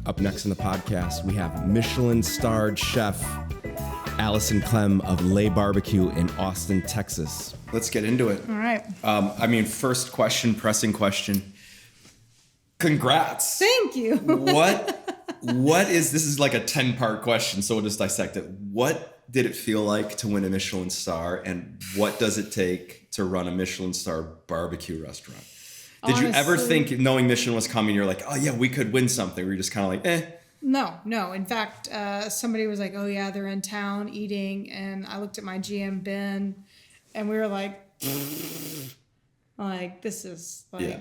Up next in the podcast, we have Michelin-starred chef Allison Clem of Lay Barbecue in Austin, Texas. Let's get into it. All right. First question, pressing question. Congrats. Thank you. What is, this is like a 10-part question, so we'll just dissect it. What did it feel like to win a Michelin star, and what does it take to run a Michelin-star barbecue restaurant? Did you ever think, knowing Michelin was coming, you're like, oh yeah, we could win something? Were you just kind of like, eh? No. In fact, somebody was like, oh yeah, they're in town eating. And I looked at my GM bin and we were like, this is like, yeah.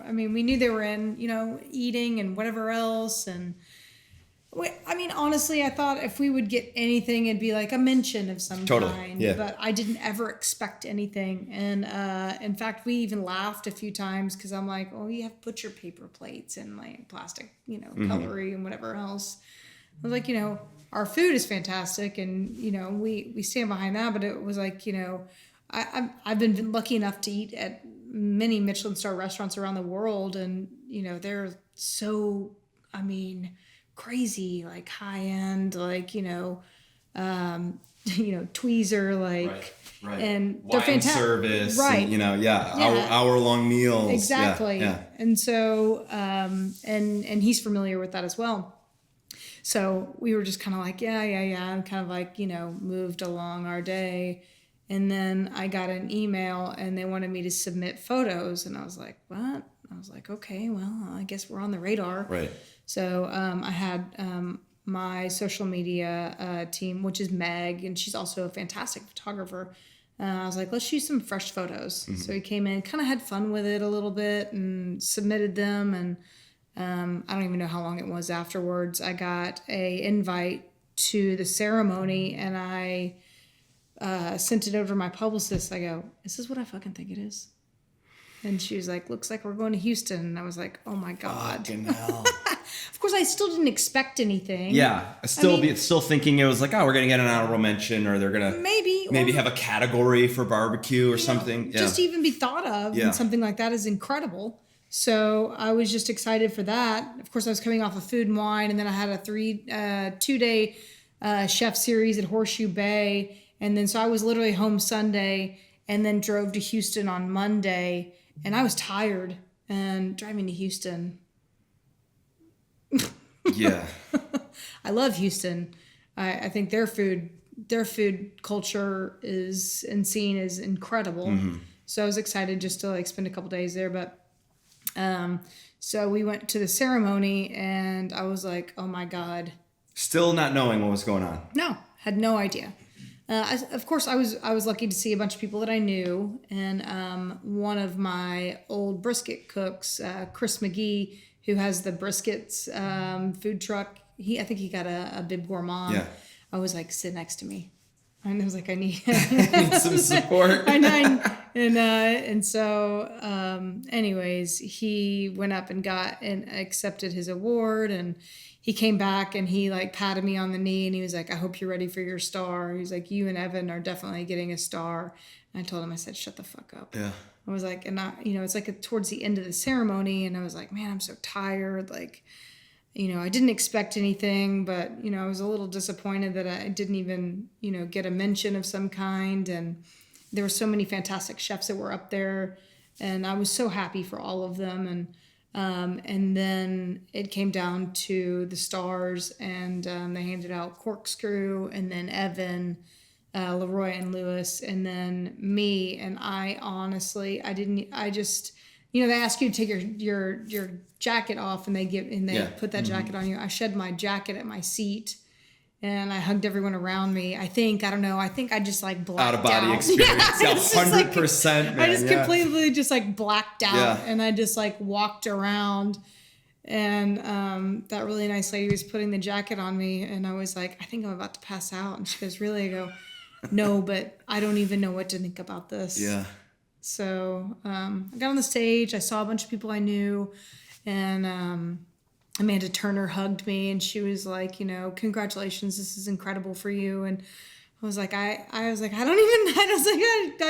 I mean, we knew they were in, eating and whatever else. And honestly, I thought if we would get anything, it'd be like a mention of some kind. Yeah. But I didn't ever expect anything. And in fact, we even laughed a few times because I'm like, oh, you have butcher paper plates and like plastic, cutlery and whatever else. I was like, our food is fantastic, and we stand behind that. But it was like, I've been lucky enough to eat at many Michelin star restaurants around the world, and they're so, crazy, like high end, like tweezer, like right. And wine they're fantastic, service, right? And, hour-long meals, exactly. Yeah. And so and he's familiar with that as well. So we were just kind of like, and kind of like, moved along our day. And then I got an email and they wanted me to submit photos. And I was like, what? I was like, okay, well, I guess we're on the radar. Right. So I had my social media team, which is Meg, and she's also a fantastic photographer. I was like, let's shoot some fresh photos. Mm-hmm. So he came in, kind of had fun with it a little bit and submitted them. And I don't even know how long it was afterwards. I got a invite to the ceremony, and I sent it over to my publicist. I go, is this what I fucking think it is? And she was like, looks like we're going to Houston. And I was like, oh my God. Fucking hell. Of course, I still didn't expect anything. Yeah. Still thinking it was like, oh, we're going to get an honorable mention, or they're going to maybe have a category for barbecue or something. Just to even be thought of. And something like that is incredible. So I was just excited for that. Of course, I was coming off of Food and Wine, and then I had a 2-day chef series at Horseshoe Bay. And then so I was literally home Sunday and then drove to Houston on Monday. And I was tired, and driving to Houston. Yeah. I love Houston. I think their food culture is and scene is incredible. Mm-hmm. So I was excited just to like spend a couple days there. But so we went to the ceremony, and I was like, oh my God. Still not knowing what was going on. No, had no idea. Of course, I was lucky to see a bunch of people that I knew, and one of my old brisket cooks, Chris McGee, who has the briskets food truck. I think he got a Bib Gourmand. Yeah. I was like, sit next to me. And I was like, I need some support. And so, anyways, he went up and got and accepted his award, and he came back and he like patted me on the knee, and he was like, I hope you're ready for your star. He's like, you and Evan are definitely getting a star. And I told him, I said, shut the fuck up. Yeah. I was like, and it's like towards the end of the ceremony, and I was like, man, I'm so tired. Like, I didn't expect anything, but, I was a little disappointed that I didn't even, get a mention of some kind. And there were so many fantastic chefs that were up there, and I was so happy for all of them. And then it came down to the stars, and they handed out Corkscrew, and then Evan, Leroy and Lewis, and then me. And I honestly, they ask you to take your jacket off, and they put that jacket on you. I shed my jacket at my seat, and I hugged everyone around me. I think I just like blacked out. Out of body experience. 100%, man. I just completely just like blacked out, and I just like walked around, and that really nice lady was putting the jacket on me, and I was like, I think I'm about to pass out. And she goes, really? I go, no, but I don't even know what to think about this. Yeah. So I got on the stage. I saw a bunch of people I knew, and Amanda Turner hugged me, and she was like, congratulations, this is incredible for you. And I was like, I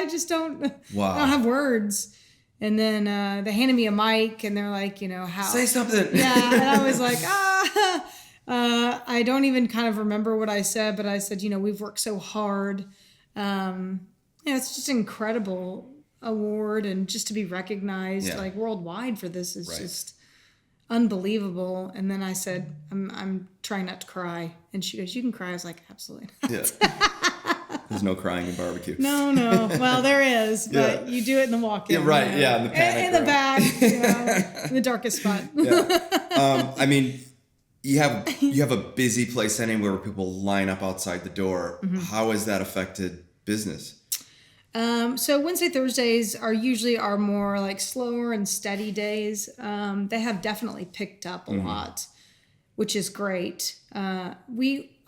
just don't, I don't have words. And then they handed me a mic, and they're like, you know, how... Say something. Yeah, and I was like, I don't even kind of remember what I said, but I said, you know, we've worked so hard. It's just an incredible award, and just to be recognized like worldwide for this is just unbelievable. And then I said, I'm trying not to cry. And she goes, you can cry. I was like, absolutely not. Yeah. There's no crying in barbecue. No. Well, there is, but you do it in the walk-in. Yeah, right. You know? Yeah, in the panic in the back, you know, in the darkest spot. Yeah. I mean, you have a busy place anywhere where people line up outside the door. Mm-hmm. How has that affected business? So Wednesday, Thursdays are usually our more like slower and steady days. They have definitely picked up a lot, which is great.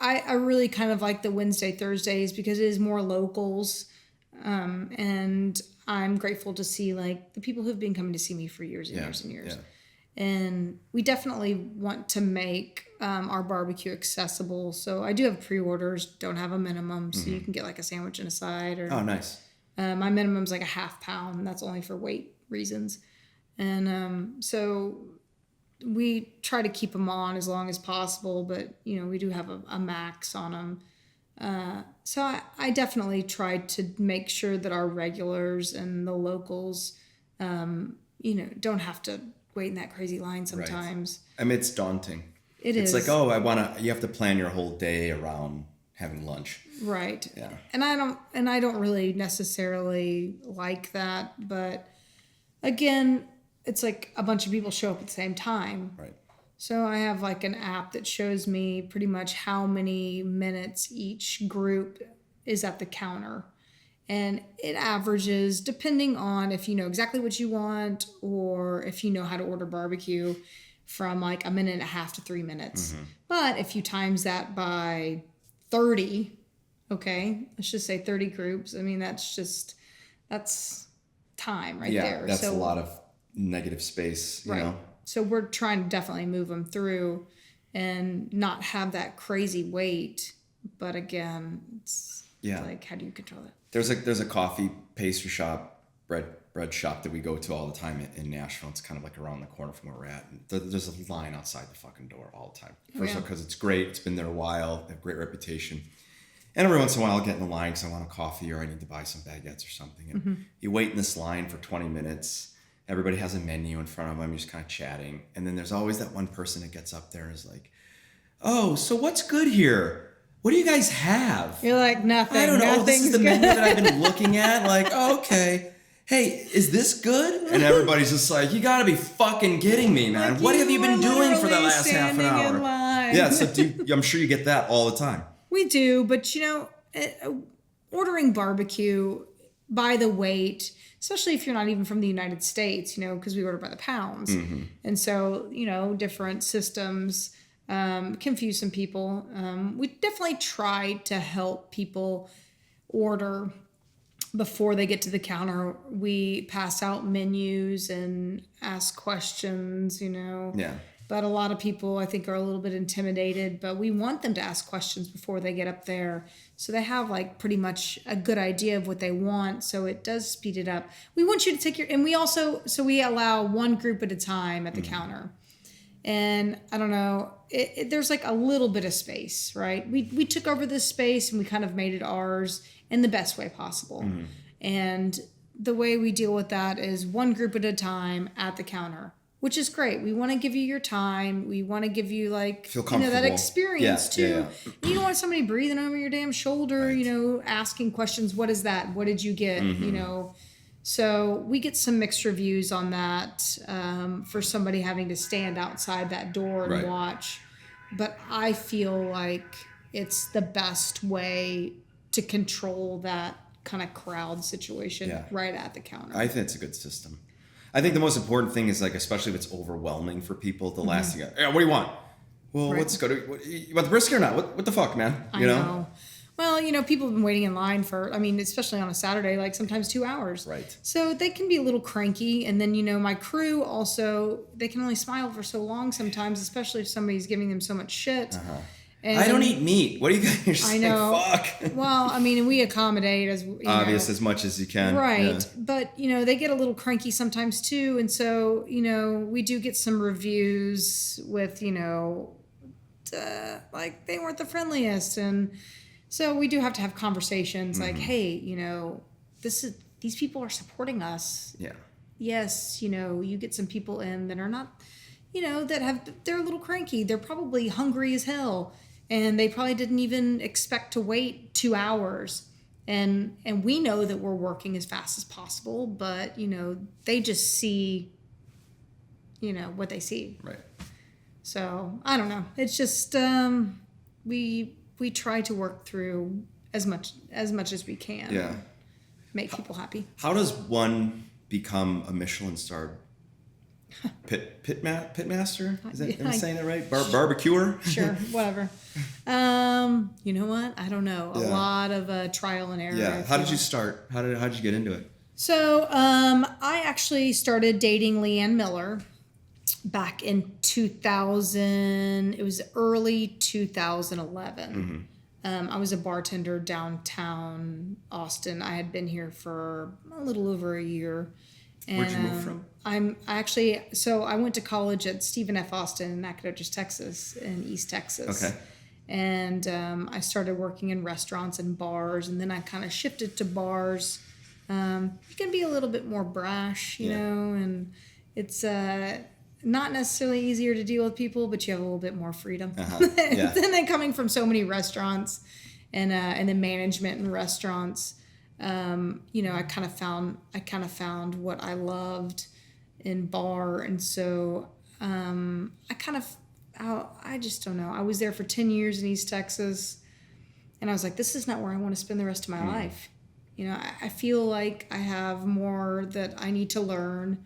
I really kind of like the Wednesday, Thursdays because it is more locals. And I'm grateful to see like the people who've been coming to see me for years and years and years. Yeah. And we definitely want to make our barbecue accessible. So I do have pre-orders, don't have a minimum. So you can get like a sandwich and a side. Or, oh, nice. My minimum is like a half pound. That's only for weight reasons. And so we try to keep them on as long as possible, but you know, we do have a max on them. So I definitely tried to make sure that our regulars and the locals, you know, don't have to wait in that crazy line sometimes. Right. I mean, it's daunting. It's like, you have to plan your whole day around having lunch. Right. Yeah. And I don't really necessarily like that, but again, it's like a bunch of people show up at the same time. Right. So I have like an app that shows me pretty much how many minutes each group is at the counter. And it averages, depending on if you know exactly what you want or if you know how to order barbecue, from like 1.5 to 3 minutes. Mm-hmm. But if you times that by 30, okay, let's just say 30 groups. I mean, that's time right there. Yeah, that's a lot of negative space, you know? So we're trying to definitely move them through and not have that crazy wait. But again, it's like, how do you control that? There's a coffee pastry shop, bread shop that we go to all the time in Nashville. It's kind of like around the corner from where we're at. And there's a line outside the fucking door all the time. First of all, because it's great. It's been there a while. They have a great reputation. And every once in a while I'll get in the line because I want a coffee or I need to buy some baguettes or something. And you wait in this line for 20 minutes. Everybody has a menu in front of them. You're just kind of chatting. And then there's always that one person that gets up there and is like, oh, so what's good here? What do you guys have? You're like, nothing. I don't know. This is the menu that I've been looking at. Like, oh, okay. Hey, is this good? And everybody's just like, you got to be fucking kidding me, man. Like, what have you been doing for the last half an hour? Yeah, so I'm sure you get that all the time. We do, but you know, ordering barbecue by the weight, especially if you're not even from the United States, you know, because we order by the pounds. Mm-hmm. And so, you know, different systems confuse some people. We definitely try to help people order before they get to the counter. We pass out menus and ask questions, you know. Yeah. But a lot of people, I think, are a little bit intimidated, but we want them to ask questions before they get up there. So they have like pretty much a good idea of what they want. So it does speed it up. We want you to take and we allow one group at a time at the counter. And I don't know, there's like a little bit of space, right? We took over this space and we kind of made it ours in the best way possible. Mm-hmm. And the way we deal with that is one group at a time at the counter, which is great. We want to give you your time. We want to give you like, feel comfortable. You know, that experience too. Yeah. You don't want somebody breathing over your damn shoulder, right. You know, asking questions. What is that? What did you get? Mm-hmm. You know, so we get some mixed reviews on that for somebody having to stand outside that door and watch. But I feel like it's the best way to control that kind of crowd situation right at the counter. I think it's a good system. I think the most important thing is like, especially if it's overwhelming for people, the last thing, what do you want? Well, let's go to, you want the brisket or not? What the fuck, man? You know? Well, you know, people have been waiting in line for, I mean, especially on a Saturday, like sometimes 2 hours. Right. So they can be a little cranky. And then, you know, my crew also, they can only smile for so long sometimes, especially if somebody's giving them so much shit. Uh-huh. And I don't eat meat. What are you guys? You're just I know. Like, fuck. Well, I mean, we accommodate as Obvious as much as you can. right? Yeah. But they get a little cranky sometimes too, and so we do get some reviews with like they weren't the friendliest, and so we do have to have conversations like, hey, these people are supporting us. Yeah. Yes, you get some people in that are not, they're a little cranky. They're probably hungry as hell. And they probably didn't even expect to wait 2 hours. And we know that we're working as fast as possible, but, they just see, what they see. Right. So, I don't know. It's just, we try to work through as much as we can. Yeah. Make people happy. How does one become a Michelin-starred pit master? Am I saying that right? Barbecuer? Sure, whatever. You know what? I don't know. A lot of trial and error. Yeah. How did you start? How did you get into it? So, I actually started dating John Mueller back in 2000. It was early 2011. I was a bartender downtown Austin. I had been here for a little over a year. And, Where'd you move from? I went to college at Stephen F. Austin in Nacogdoches, Texas, in East Texas. Okay. And I started working in restaurants and bars, and then I kind of shifted to bars. You can be a little bit more brash, you know, and it's not necessarily easier to deal with people, but you have a little bit more freedom. Yeah. And then coming from so many restaurants and the management in restaurants, I kind of found what I loved in bar, and so I just don't know. I was there for 10 years in East Texas, and I was like, this is not where I want to spend the rest of my life. I feel like I have more that I need to learn,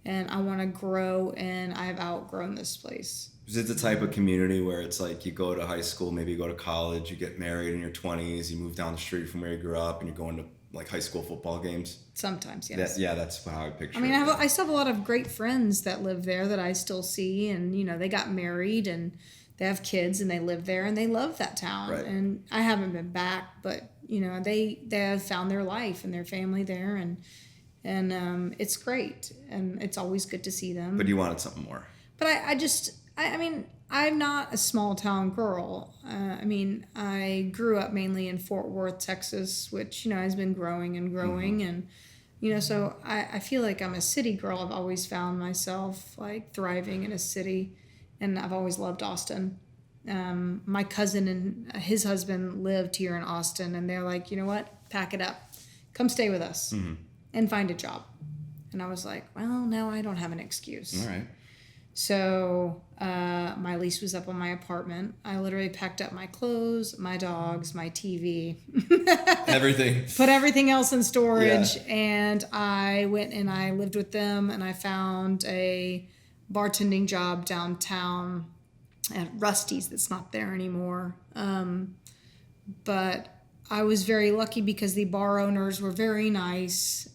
and I want to grow, and I've outgrown this place. Is it the type of community where it's like you go to high school, maybe you go to college, you get married in your 20s, you move down the street from where you grew up, and you're going to like high school football games? Sometimes, yes. That's how I picture it. I mean, I still have a lot of great friends that live there that I still see, and they got married and they have kids and they live there and they love that town. Right. And I haven't been back, but they have found their life and their family there, and it's great, and it's always good to see them. But you wanted something more. But I mean, I'm not a small town girl. I grew up mainly in Fort Worth, Texas, which, has been growing and growing. And, so I feel like I'm a city girl. I've always found myself like thriving in a city, and I've always loved Austin. My cousin and his husband lived here in Austin, and they're like, you know what? Pack it up. Come stay with us and find a job. And I was like, well, now I don't have an excuse. All right. So my lease was up on my apartment. I literally packed up my clothes, my dogs, my TV. Everything. Put everything else in storage. Yeah. And I went and I lived with them, and I found a bartending job downtown at Rusty's that's not there anymore. But I was very lucky because the bar owners were very nice.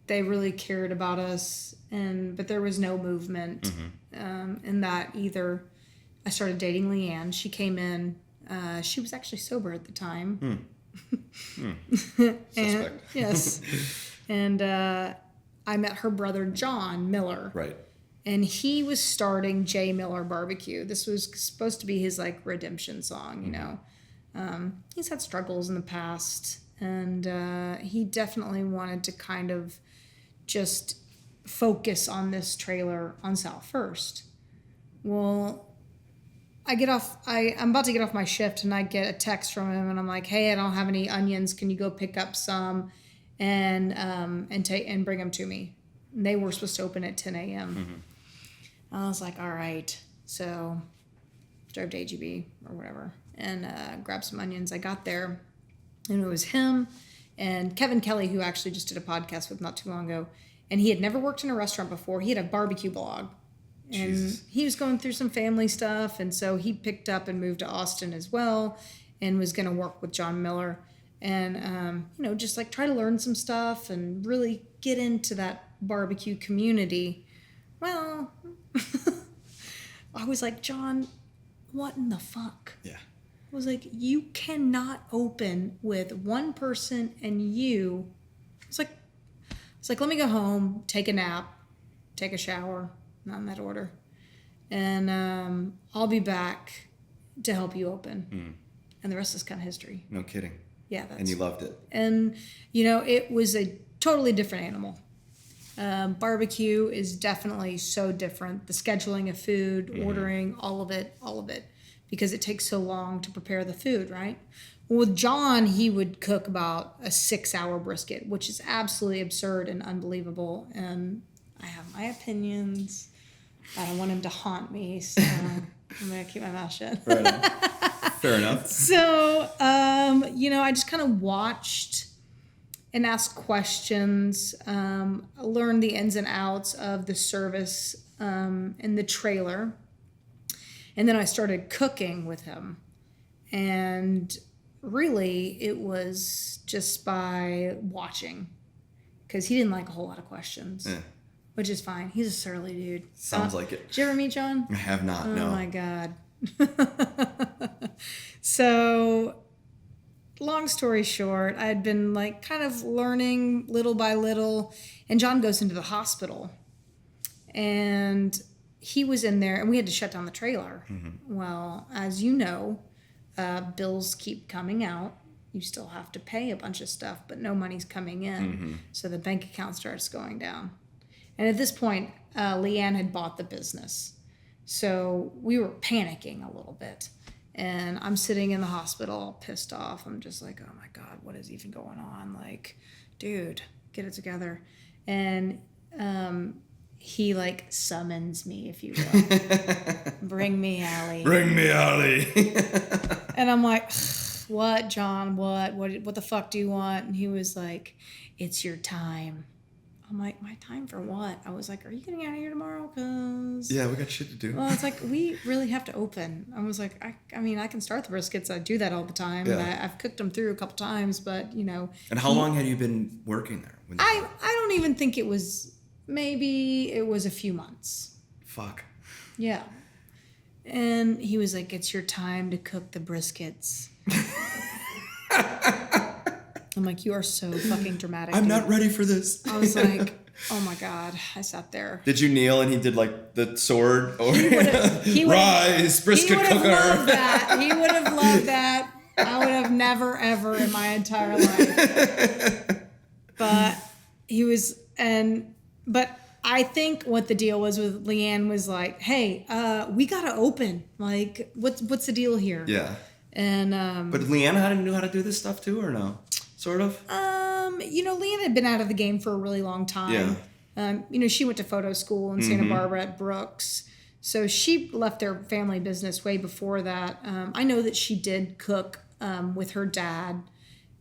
They really cared about us, but there was no movement in that either. I started dating Leanne. She came in. She was actually sober at the time. Suspect. Yes. And I met her brother, John Mueller. Right. And he was starting J. Miller Barbecue. This was supposed to be his like redemption song, He's had struggles in the past, and he definitely wanted to kind of just focus on this trailer on South First. Well, I'm about to get off my shift, and I get a text from him, and I'm like, hey, I don't have any onions. Can you go pick up some and bring them to me? And they were supposed to open at 10 a.m. I was like, all right. So drove to AGB or whatever and grabbed some onions. I got there, and it was him and Kevin Kelly, who actually just did a podcast with not too long ago. And he had never worked in a restaurant before. He had a barbecue blog. And Jesus. He was going through some family stuff. And so he picked up and moved to Austin as well and was going to work with John Mueller. And, just like try to learn some stuff and really get into that barbecue community. Well, I was like, John, what in the fuck? Yeah. I was like, you cannot open with one person and you. It's like, let me go home, take a nap, take a shower, not in that order, and I'll be back to help you open. And the rest is kind of history. No kidding. Yeah. And you loved it. And, you know, it was a totally different animal. Barbecue is definitely so different. The scheduling of food, ordering, all of it, because it takes so long to prepare the food, right? Well, with John, he would cook about a 6-hour brisket, which is absolutely absurd and unbelievable. And I have my opinions. I don't want him to haunt me, so I'm going to keep my mouth shut. Right on. Fair enough. So, you know, I just kind of watched and asked questions, learned the ins and outs of the service in the trailer. And then I started cooking with him. And really, it was just by watching. Because he didn't like a whole lot of questions. Yeah. Which is fine. He's a surly dude. Sounds like it. Did you ever meet John? I have not, no. Oh, my God. So, long story short, I had been like kind of learning little by little, and John goes into the hospital, and he was in there, and we had to shut down the trailer. Well, as you know, bills keep coming out. You still have to pay a bunch of stuff, but no money's coming in, so the bank account starts going down. And at this point, Leanne had bought the business. So we were panicking a little bit. And I'm sitting in the hospital all pissed off. I'm just like, oh my God, what is even going on? Like, dude, get it together. And he like summons me, if you will. Bring me Allie. Bring me Allie. And I'm like, what, John? What the fuck do you want? And he was like, it's your time. I'm like, my time for what? I was like, are you getting out of here tomorrow? Cause yeah, we got shit to do. Well, it's like, we really have to open. I was like, I mean, I can start the briskets. I do that all the time. Yeah. And I've cooked them through a couple times, but you know. And how long had you been working there? I don't even think it was, maybe it was a few months. Fuck. Yeah. And he was like, it's your time to cook the briskets. I'm like, you are so fucking dramatic. I'm not ready for this. I was like, oh my God. I sat there. Did you kneel and he did like the sword? Or he rise, brisket cooker. He would have loved that. I would have never, ever in my entire life. But he was, but I think what the deal was with Leanne was like, hey, we got to open. Like, what's the deal here? Yeah. And but Leanne knew how to do this stuff too, or no? Sort of. You know, Leanne had been out of the game for a really long time. Yeah. You know, she went to photo school in Santa Barbara at Brooks, so she left their family business way before that. I know that she did cook with her dad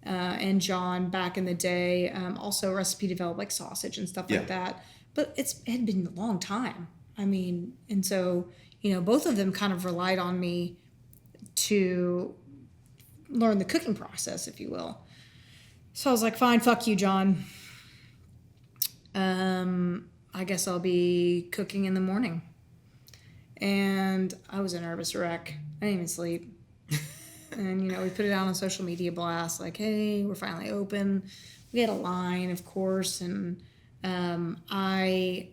and John back in the day. Also, recipe developed like sausage and stuff like that. But it had been a long time. I mean, and so you know, both of them kind of relied on me to learn the cooking process, if you will. So I was like, fine, fuck you, John. I guess I'll be cooking in the morning. And I was a nervous wreck. I didn't even sleep. And, you know, we put it out on social media blast, like, hey, we're finally open. We had a line, of course, and I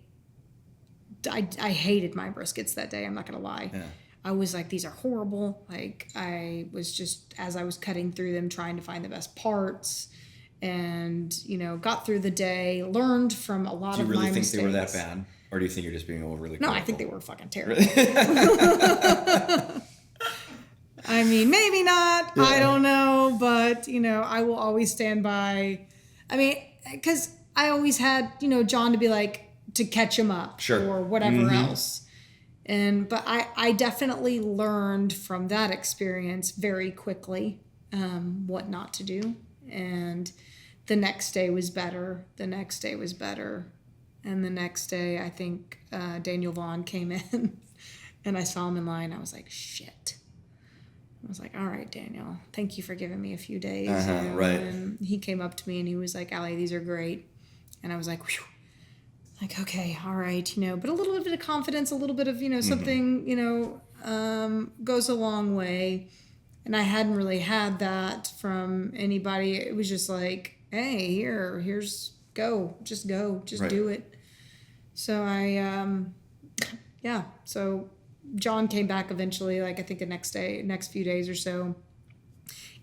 hated my briskets that day, I'm not going to lie. Yeah. I was like, these are horrible. Like, I was just, as I was cutting through them, trying to find the best parts. And, you know, got through the day, learned from a lot of my mistakes. Do you really think they were that bad? Or do you think you're just being overly critical? No, I think they were fucking terrible. I mean, maybe not. Yeah. I don't know. But, you know, I will always stand by. I mean, because I always had, you know, John to be like, to catch him up. Sure. Or whatever else. But I definitely learned from that experience very quickly what not to do. And the next day was better. The next day was better. And the next day, I think Daniel Vaughn came in and I saw him in line. I was like, shit. I was like, all right, Daniel, thank you for giving me a few days. You know? Right. And he came up to me and he was like, Allie, these are great. And I was like, whew. Like, okay, all right, you know, but a little bit of confidence, a little bit of, you know, something, you know, goes a long way. And I hadn't really had that from anybody. It was just like, hey, here's just Right. do it. So so John came back eventually, like I think the next few days or so,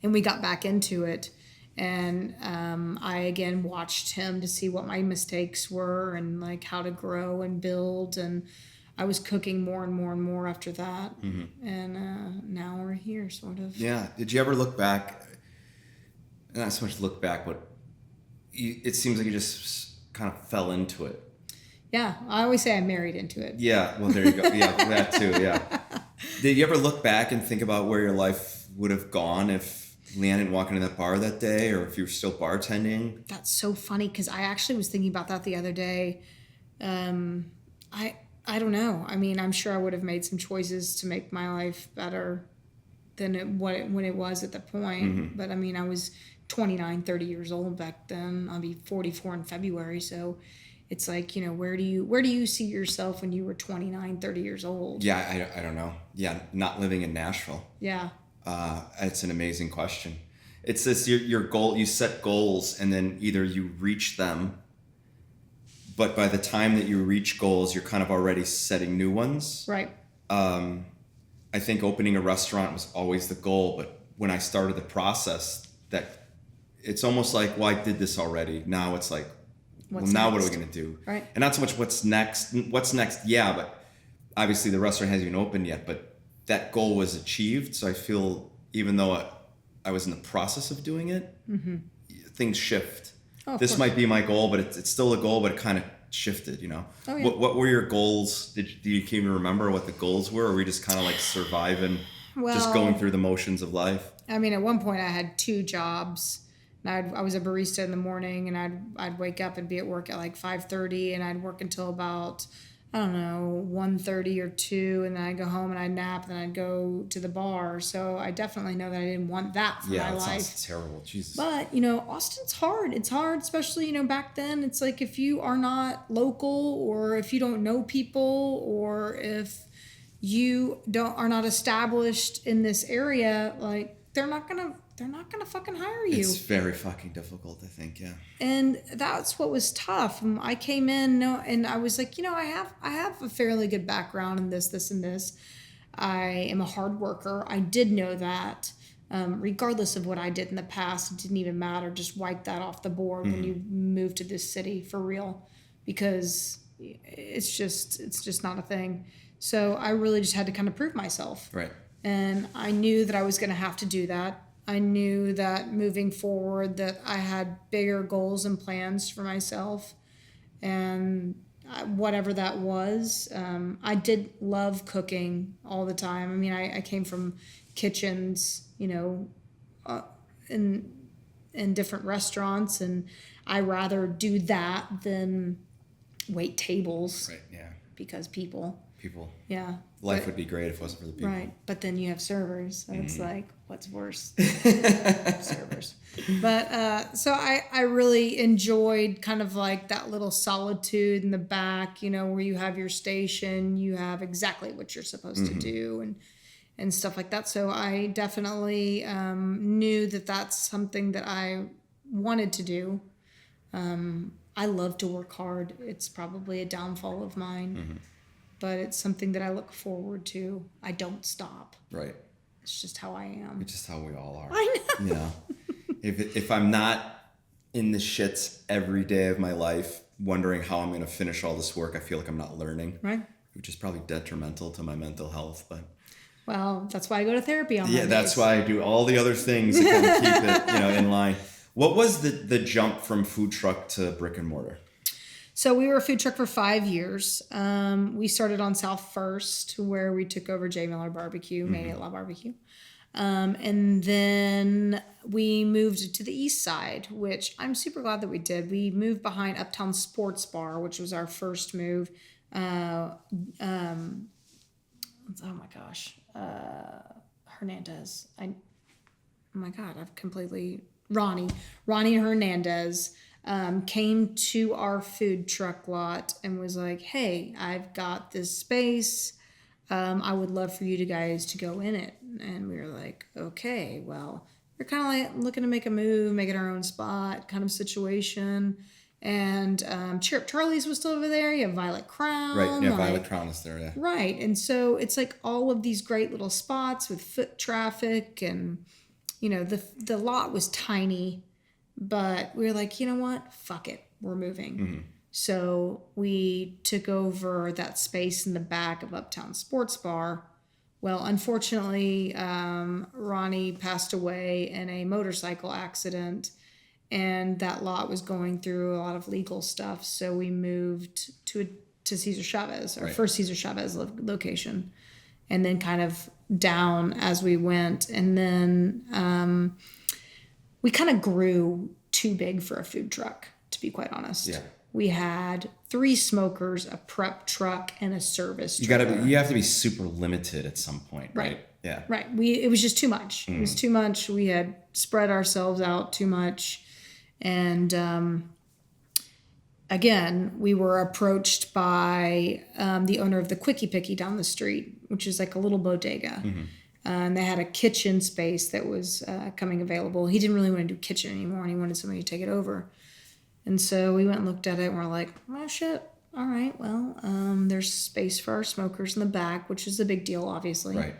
and we got back into it. And I again watched him to see what my mistakes were and like how to grow and build. And I was cooking more and more and more after that. And now we're here, sort of. Yeah. Did you ever look back? Not so much look back, but it seems like you just kind of fell into it. Yeah, I always say I married into it. Yeah, well, there you go. Yeah, that too, yeah. Did you ever look back and think about where your life would have gone if Leanne didn't walk into that bar that day, or if you were still bartending? That's so funny, because I actually was thinking about that the other day. I don't know. I mean, I'm sure I would have made some choices to make my life better than when it was at the point. But I mean, I was 29, 30 years old back then. I'll be 44 in February, so it's like, where do you see yourself when you were 29, 30 years old? Yeah, I don't know. Yeah, not living in Nashville. Yeah. It's an amazing question. It's this, your goal, you set goals and then either you reach them, but by the time that you reach goals, you're kind of already setting new ones. Right. I think opening a restaurant was always the goal, but when I started the process, that it's almost like, well, I did this already. Now it's like, what are we going to do? Right. And not so much what's next. Yeah, but obviously the restaurant hasn't even opened yet, but that goal was achieved. So I feel, even though I was in the process of doing it, things shift. Oh, this might be my goal, but it's still a goal, but it kind of shifted, Oh, yeah. What were your goals? Do you even remember what the goals were? Or were we just kind of like surviving, just going through the motions of life? I mean, at one point I had 2 jobs. And I was a barista in the morning, and I'd wake up and be at work at like 5:30, and I'd work until about, I don't know, 1:30 or 2, and then I'd go home and I'd nap, and then I'd go to the bar. So I definitely know that I didn't want that for my life. Yeah, that sounds terrible. Jesus. But, Austin's hard. It's hard, especially, back then. It's like if you are not local, or if you don't know people, or if you are not established in this area, like they're not gonna fucking hire you. It's very fucking difficult, I think, yeah. And that's what was tough. I came in, and I was like, I have a fairly good background in this, and this. I am a hard worker. I did know that. Regardless of what I did in the past, it didn't even matter. Just wipe that off the board when you move to this city, for real, because it's just not a thing. So I really just had to kind of prove myself. Right. And I knew that I was going to have to do that. I knew that moving forward that I had bigger goals and plans for myself, and whatever that was. I did love cooking all the time. I mean, I came from kitchens, in different restaurants, and I rather do that than wait tables. Right, yeah. Because people. Yeah. Life would be great if it wasn't for the people. Right. But then you have servers. So it's like, what's worse? Servers. But so I really enjoyed kind of like that little solitude in the back, where you have your station, you have exactly what you're supposed to do and stuff like that. So I definitely knew that that's something that I wanted to do. I love to work hard. It's probably a downfall of mine. But it's something that I look forward to. I don't stop. Right. It's just how I am. It's just how we all are. I know. If I'm not in the shits every day of my life, wondering how I'm going to finish all this work, I feel like I'm not learning. Right. Which is probably detrimental to my mental health. But well, that's why I go to therapy on Mondays. Yeah, that's why I do all the other things to kind of keep it, in line. What was the jump from food truck to brick and mortar? So we were a food truck for 5 years. We started on South First, where we took over J. Mueller Barbecue, made it La Barbecue. And then we moved to the east side, which I'm super glad that we did. We moved behind Uptown Sports Bar, which was our first move. Oh my gosh. Hernandez. Ronnie Hernandez came to our food truck lot and was like, hey, I've got this space. I would love for you guys to go in it. And we were like, okay, well, we're kind of like looking to make a move, make it our own spot kind of situation. And Cheer Up Charlie's was still over there. You have Violet Crown. Right. Yeah, Violet Crown is there. Yeah. Right. And so it's like all of these great little spots with foot traffic, and the lot was tiny, but we were like, you know what? Fuck it. We're moving. Mm-hmm. So we took over that space in the back of Uptown Sports Bar. Well, unfortunately, Ronnie passed away in a motorcycle accident, and that lot was going through a lot of legal stuff. So we moved to Cesar Chavez, our first Cesar Chavez location, and then kind of down as we went. And then we kind of grew too big for a food truck, to be quite honest. Yeah. We had 3 smokers, a prep truck, and a service truck. You have to be super limited at some point, right? Yeah. Right. It was just too much. It was too much. We had spread ourselves out too much. And again, we were approached by the owner of the Quickie Picky down the street, which is like a little bodega. Mm-hmm. And they had a kitchen space that was coming available. He didn't really want to do kitchen anymore, and he wanted somebody to take it over. And so we went and looked at it, and we're like, oh, shit. All right, well, there's space for our smokers in the back, which is a big deal, obviously. Right.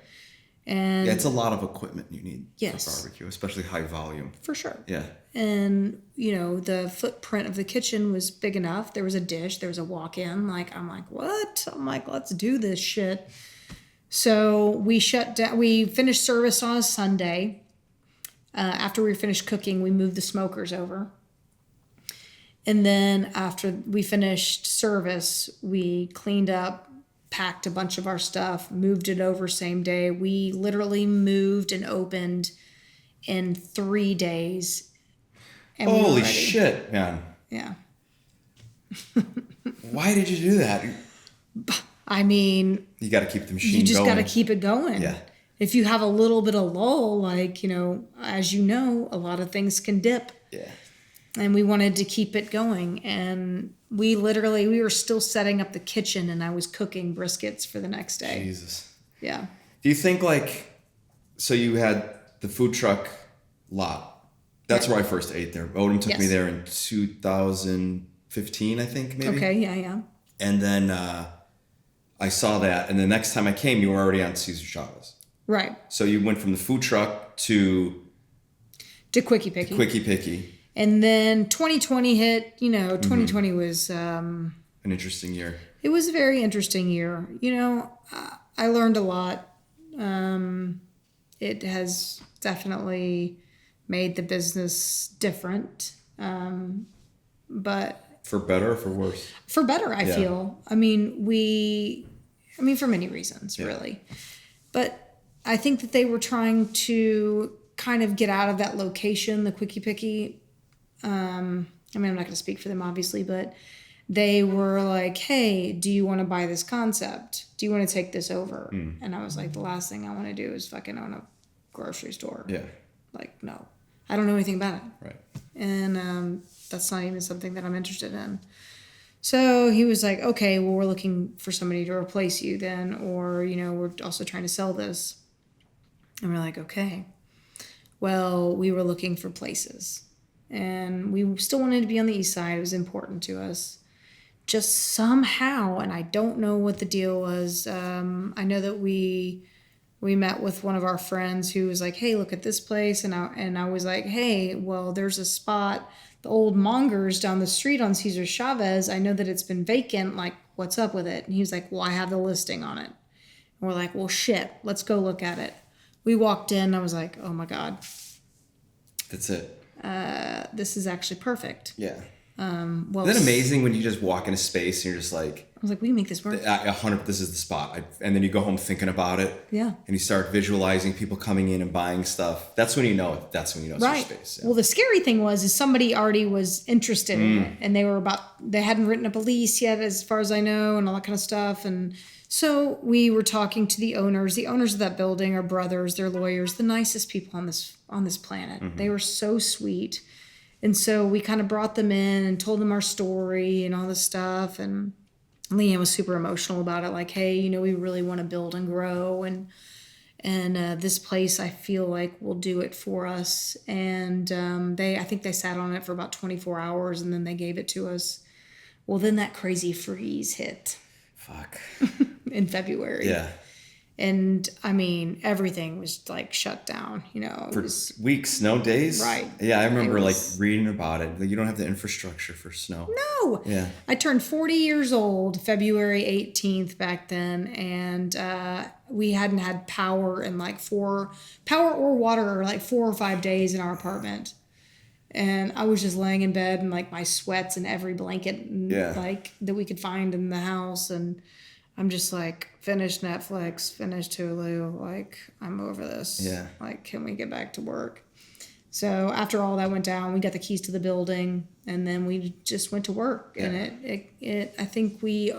And yeah, it's a lot of equipment you need yes, for barbecue, especially high volume. For sure. Yeah. And, the footprint of the kitchen was big enough. There was a dish. There was a walk-in. I'm like, what? I'm like, let's do this shit. So we shut down. We finished service on a Sunday. After we finished cooking, we moved the smokers over. And then after we finished service, we cleaned up, packed a bunch of our stuff, moved it over same day. We literally moved and opened in 3 days. And holy shit, man. Yeah. Why did you do that? I mean, you got to keep the machine going. You just got to keep it going. Yeah. If you have a little bit of lull, as you know, a lot of things can dip. Yeah. And we wanted to keep it going. And we were still setting up the kitchen, and I was cooking briskets for the next day. Jesus. Yeah. Do you think so you had the food truck lot. That's where I first ate there. Odom took me there in 2015, I think, maybe. Okay, yeah. And then I saw that. And the next time I came, you were already on Cesar Chavez. Right. So you went from the food truck to Quickie Picky. Quickie Picky. And then 2020 hit. 2020 was an interesting year. It was a very interesting year. I learned a lot. It has definitely made the business different. But for better or for worse? For better, I feel. For many reasons, really. But I think that they were trying to kind of get out of that location, the Quickie Picky. I'm not going to speak for them, obviously, but they were like, hey, do you want to buy this concept? Do you want to take this over? And I was like, the last thing I want to do is fucking own a grocery store. Yeah. No. I don't know anything about it. Right. And that's not even something that I'm interested in. So he was like, okay, well, we're looking for somebody to replace you then, or, we're also trying to sell this. And we're like, okay. Well, we were looking for places. And we still wanted to be on the east side. It was important to us. Just somehow, and I don't know what the deal was. I know that we met with one of our friends who was like, hey, look at this place. And I was like, hey, well, there's a spot, the old Mongers down the street on Cesar Chavez. I know that it's been vacant. Like, what's up with it? And he was like, well, I have the listing on it. And we're like, well, shit, let's go look at it. We walked in. I was like, oh, my God. That's it. This is actually perfect. Yeah. Well, isn't that amazing when you just walk in a space and you're just like, I was like, we can make this work. 100. This is the spot. And then you go home thinking about it. Yeah. And you start visualizing people coming in and buying stuff. That's when you know it. That's when you know it's right. your space. Yeah. Well, the scary thing is somebody already was interested in it, and they hadn't written up a lease yet, as far as I know, and all that kind of stuff. And so we were talking to the owners. The owners of that building are brothers. They're lawyers. The nicest people on this planet. Mm-hmm. They were so sweet. And so we kind of brought them in and told them our story and all this stuff. And Leanne was super emotional about it. Like, hey, we really want to build and grow, and this place, I feel like, will do it for us. And I think they sat on it for about 24 hours, and then they gave it to us. Well, then that crazy freeze hit. Fuck. In February. Yeah. And I mean, everything was like shut down, For weeks, no days. Right. Yeah, I remember like reading about it. Like, you don't have the infrastructure for snow. No. Yeah. I turned 40 years old February 18th back then, and we hadn't had power in like power or water, like 4 or 5 days in our apartment. And I was just laying in bed in like my sweats and every blanket like that we could find in the house, and I'm just like, finish Netflix, finish Hulu. Like, I'm over this. Yeah. Like, can we get back to work? So after all that went down, we got the keys to the building, and then we just went to work. Yeah. And it I think we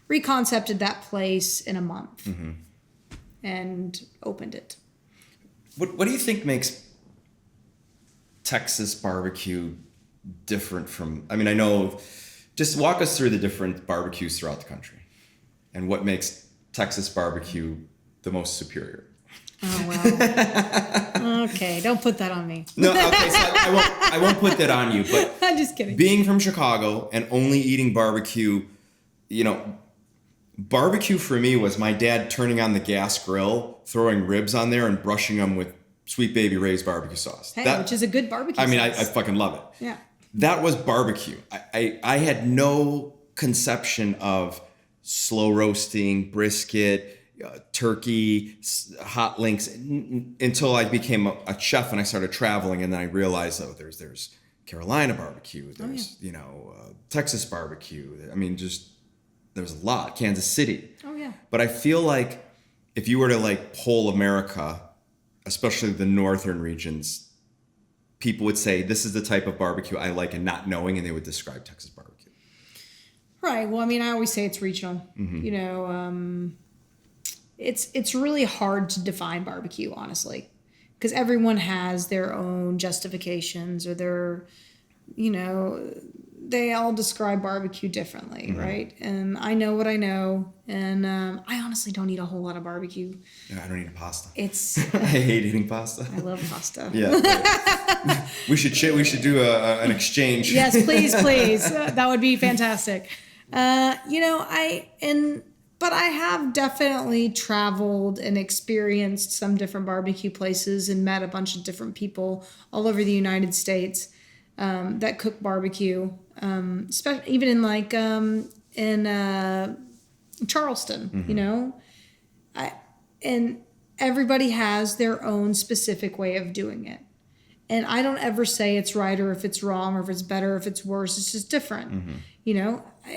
reconcepted that place in a month and opened it. What do you think makes Texas barbecue different from, I mean, I know, just walk us through the different barbecues throughout the country and what makes Texas barbecue the most superior. Oh, well. Okay, don't put that on me. No, okay, so I won't put that on you, but I'm just kidding. Being from Chicago and only eating barbecue, barbecue for me was my dad turning on the gas grill, throwing ribs on there and brushing them with Sweet Baby Ray's barbecue sauce. Hey, which is a good barbecue sauce. I mean, I fucking love it. Yeah. That was barbecue. I had no conception of slow roasting, brisket, turkey, hot links until I became a chef and I started traveling, and then I realized, there's Carolina barbecue, there's Texas barbecue. I mean, just there's a lot. Kansas City. Oh yeah. But I feel like if you were to like poll America, especially the northern regions, people would say this is the type of barbecue I like, and not knowing, and they would describe Texas barbecue. Right. Well, I mean, I always say it's regional. Mm-hmm. It's really hard to define barbecue, honestly, because everyone has their own justifications, or their, they all describe barbecue differently, right? And I know what I know, and I honestly don't eat a whole lot of barbecue. Yeah, I don't eat pasta. I hate eating pasta. I love pasta. Yeah. We should do an exchange. Yes, please. That would be fantastic. But I have definitely traveled and experienced some different barbecue places and met a bunch of different people all over the United States that cook barbecue, even in like in Charleston, and everybody has their own specific way of doing it. And I don't ever say it's right or if it's wrong or if it's better or if it's worse. It's just different. Mm-hmm.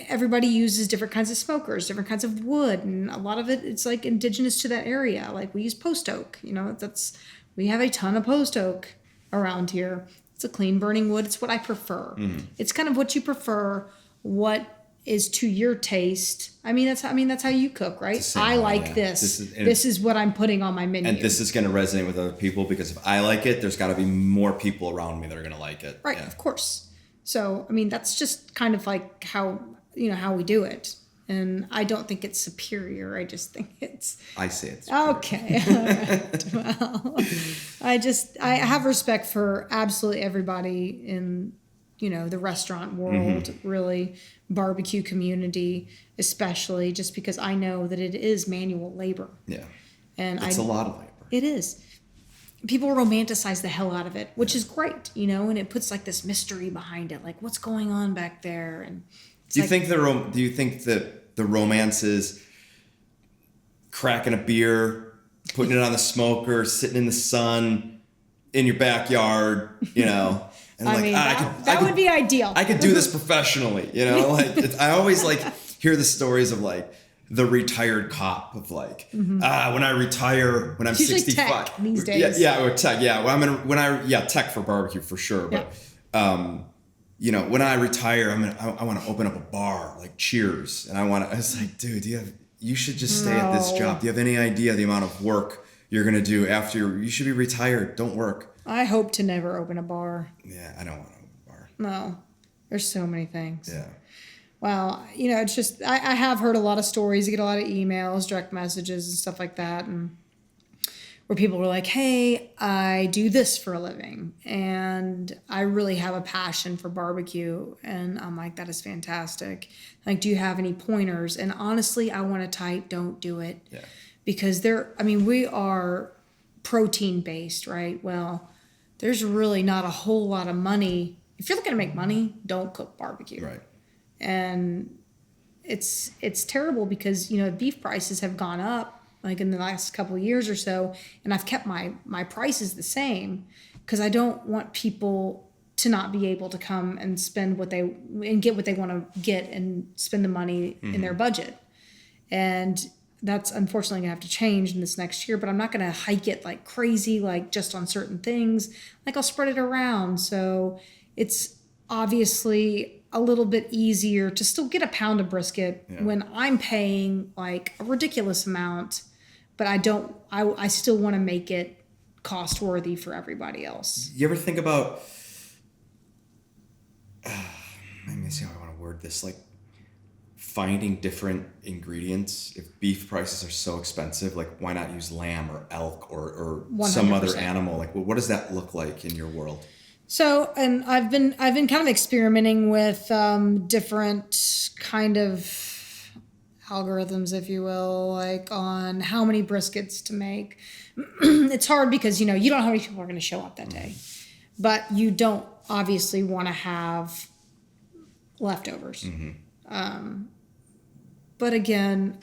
Everybody uses different kinds of smokers, different kinds of wood. And a lot of it's like indigenous to that area. Like we use post oak, we have a ton of post oak around here. It's a clean burning wood. It's what I prefer. Mm-hmm. It's kind of what you prefer, what is to your taste. That's how you cook, right? I like this. This is what I'm putting on my menu. And this is going to resonate with other people, because if I like it, there's got to be more people around me that are going to like it. Right, of course. So, that's just kind of like how we do it. And I don't think it's superior. I just think I say it's superior. Okay. All right. Well, I have respect for absolutely everybody in the restaurant world, really, barbecue community, especially, just because I know that it is manual labor. Yeah. And it's a lot of labor. It is. People romanticize the hell out of it, which is great, and it puts like this mystery behind it, like what's going on back there. And do you think that the romance is cracking a beer, putting it on the smoker, sitting in the sun in your backyard, And that would be ideal. I could do this professionally, I always hear the stories of the retired cop of when I retire, when I'm 65 tech these days. Or tech. Yeah. Well, tech for barbecue for sure. But, when I retire, I want to open up a bar like Cheers. And I was like, dude, you should just stay at this job. Do you have any idea the amount of work you're going to do after you should be retired? Don't work. I hope to never open a bar. Yeah, I don't want to open a bar. No, there's so many things. Yeah. Well, it's just, I have heard a lot of stories. You get a lot of emails, direct messages, and stuff like that. And where people were like, hey, I do this for a living and I really have a passion for barbecue. And I'm like, that is fantastic. Like, do you have any pointers? And honestly, I want to type, don't do it. Yeah. Because we are protein based, right? Well, there's really not a whole lot of money. If you're looking to make money, don't cook barbecue. Right. And it's terrible because, beef prices have gone up like in the last couple of years or so, and I've kept my prices the same because I don't want people to not be able to come and spend get what they want to get and spend the money in their budget. And that's unfortunately gonna have to change in this next year, but I'm not gonna hike it like crazy, like just on certain things. Like, I'll spread it around. So it's obviously a little bit easier to still get a pound of brisket when I'm paying like a ridiculous amount, but I still want to make it cost worthy for everybody else. You ever think about, let me see how I want to word this, like finding different ingredients? If beef prices are so expensive, like why not use lamb or elk or some other animal? Like, what does that look like in your world? So, and I've been kind of experimenting with different kind of algorithms, if you will, like on how many briskets to make. It's hard because, you don't know how many people are going to show up that day, but you don't obviously want to have leftovers. But again,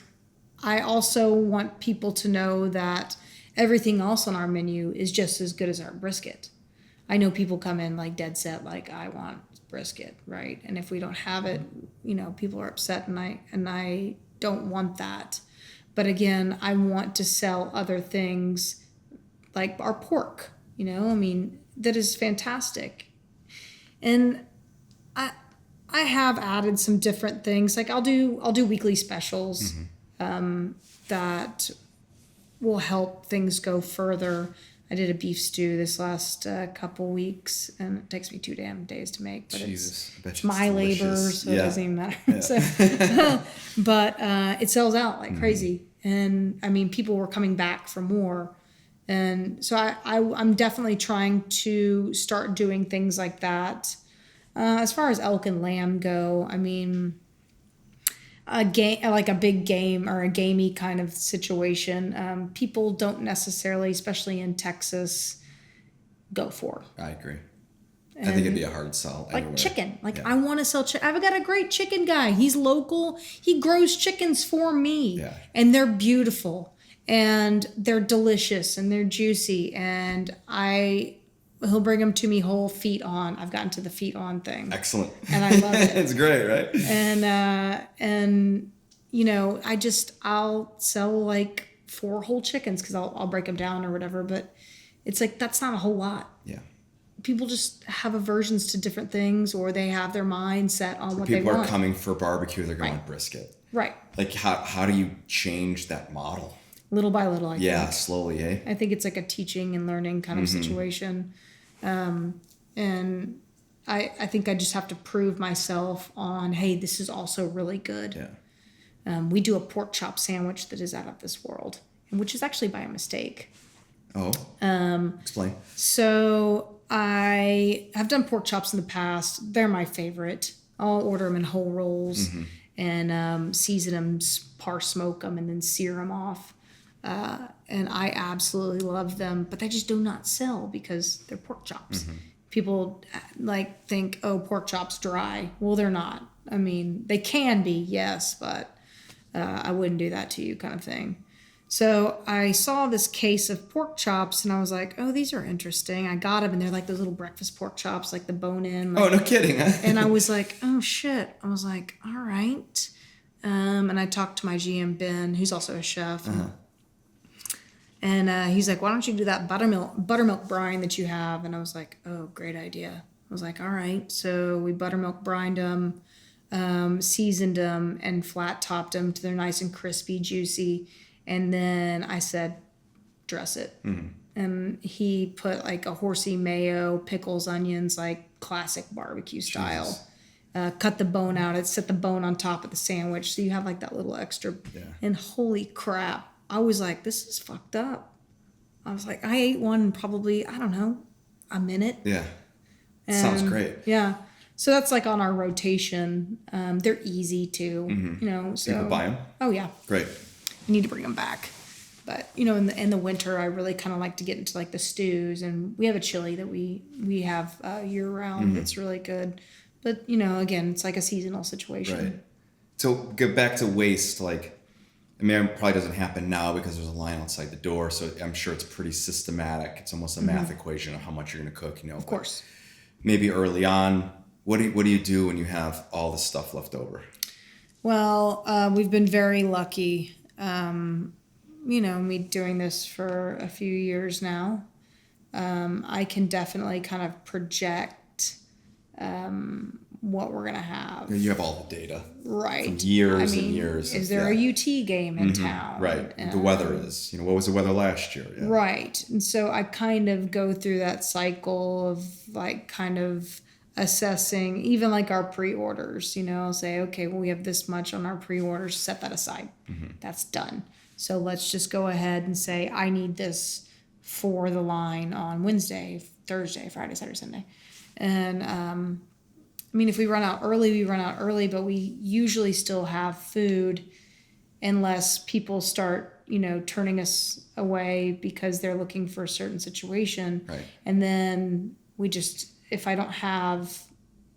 I also want people to know that everything else on our menu is just as good as our brisket. I know people come in like dead set, like, I want brisket, right? And if we don't have it, people are upset, and I don't want that. But again, I want to sell other things like our pork, that is fantastic. And I have added some different things. Like I'll do weekly specials that will help things go further. I did a beef stew this last couple weeks, and it takes me 2 damn days to make. But it's my labor, so it doesn't even matter. Yeah. So, but it sells out like crazy, and people were coming back for more, and so I'm definitely trying to start doing things like that. As far as elk and lamb go, like a big game or a gamey kind of situation, people don't necessarily, especially in Texas, go for. I agree. I think it'd be a hard sell. Like anywhere. Chicken. I want to sell chicken. I've got a great chicken guy. He's local. He grows chickens for me. Yeah. And they're beautiful. And they're delicious. And they're juicy. And he'll bring them to me whole feet on. I've gotten to the feet on thing. Excellent. And I love it. It's great, right? And I'll sell like 4 whole chickens because I'll break them down or whatever. But it's like, that's not a whole lot. Yeah. People just have aversions to different things, or they have their mind set on what they want. People are coming for barbecue, they're going brisket. Right. Like how do you change that model? Little by little, I think. Slowly, eh? I think it's like a teaching and learning kind of situation. And I think I just have to prove myself on, hey, this is also really good. Yeah. We do a pork chop sandwich that is out of this world, and which is actually by a mistake. Oh. Explain. So I have done pork chops in the past. They're my favorite. I'll order them in whole rolls and season them, par smoke them, and then sear them off. And I absolutely love them, but they just do not sell because they're pork chops. People think, oh, pork chops dry. Well, they're not. They can be, yes, but I wouldn't do that to you, kind of thing. So I saw this case of pork chops, and I was like, oh, these are interesting. I got them, and they're like those little breakfast pork chops, like the bone-in. Oh, no kidding, huh? And I was like, oh, shit. I was like, all right. And I talked to my GM, Ben, who's also a chef. And he's like, why don't you do that buttermilk brine that you have? And I was like, oh, great idea. I was like, all right. So we buttermilk brined them, seasoned them, and flat topped them till they're nice and crispy, juicy. And then I said, dress it. And he put like a horsey mayo, pickles, onions, like classic barbecue style. cut the bone out. It set the bone on top of the sandwich, so you have like that little extra. Yeah. And holy crap, I was like, this is fucked up. I was like, I ate one in probably, I don't know, a minute. Yeah. And, Sounds great. Yeah. So that's like on our rotation. They're easy too, you know. So People buy them? Oh yeah. Great. I need to bring them back. But you know, in the winter, I really kind of like to get into like the stews, and we have a chili that we have year round that's really good. But you know, again, it's like a seasonal situation. Right. So get back to waste. Like, I mean, it probably doesn't happen now because there's a line outside the door. So I'm sure it's pretty systematic. It's almost a math equation of how much you're going to cook. You know, Of course. Maybe early on, what do you do when you have all the stuff left over? Well, we've been very lucky. You know, me doing this for a few years now. I can definitely kind of project what we're gonna have. You have all the data. Right. From years and years. Is there a UT game in town? Right. The weather is, what was the weather last year? Yeah. Right. And so I kind of go through that cycle of like kind of assessing even like our pre-orders, you know, say, okay, well, we have this much on our pre-orders, set that aside. That's done. So let's just go ahead and say, I need this for the line on Wednesday, Thursday, Friday, Saturday, Sunday. And, I mean, if we run out early, we run out early, but we usually still have food unless people start, you know, turning us away because they're looking for a certain situation. Right. And then we just, if I don't have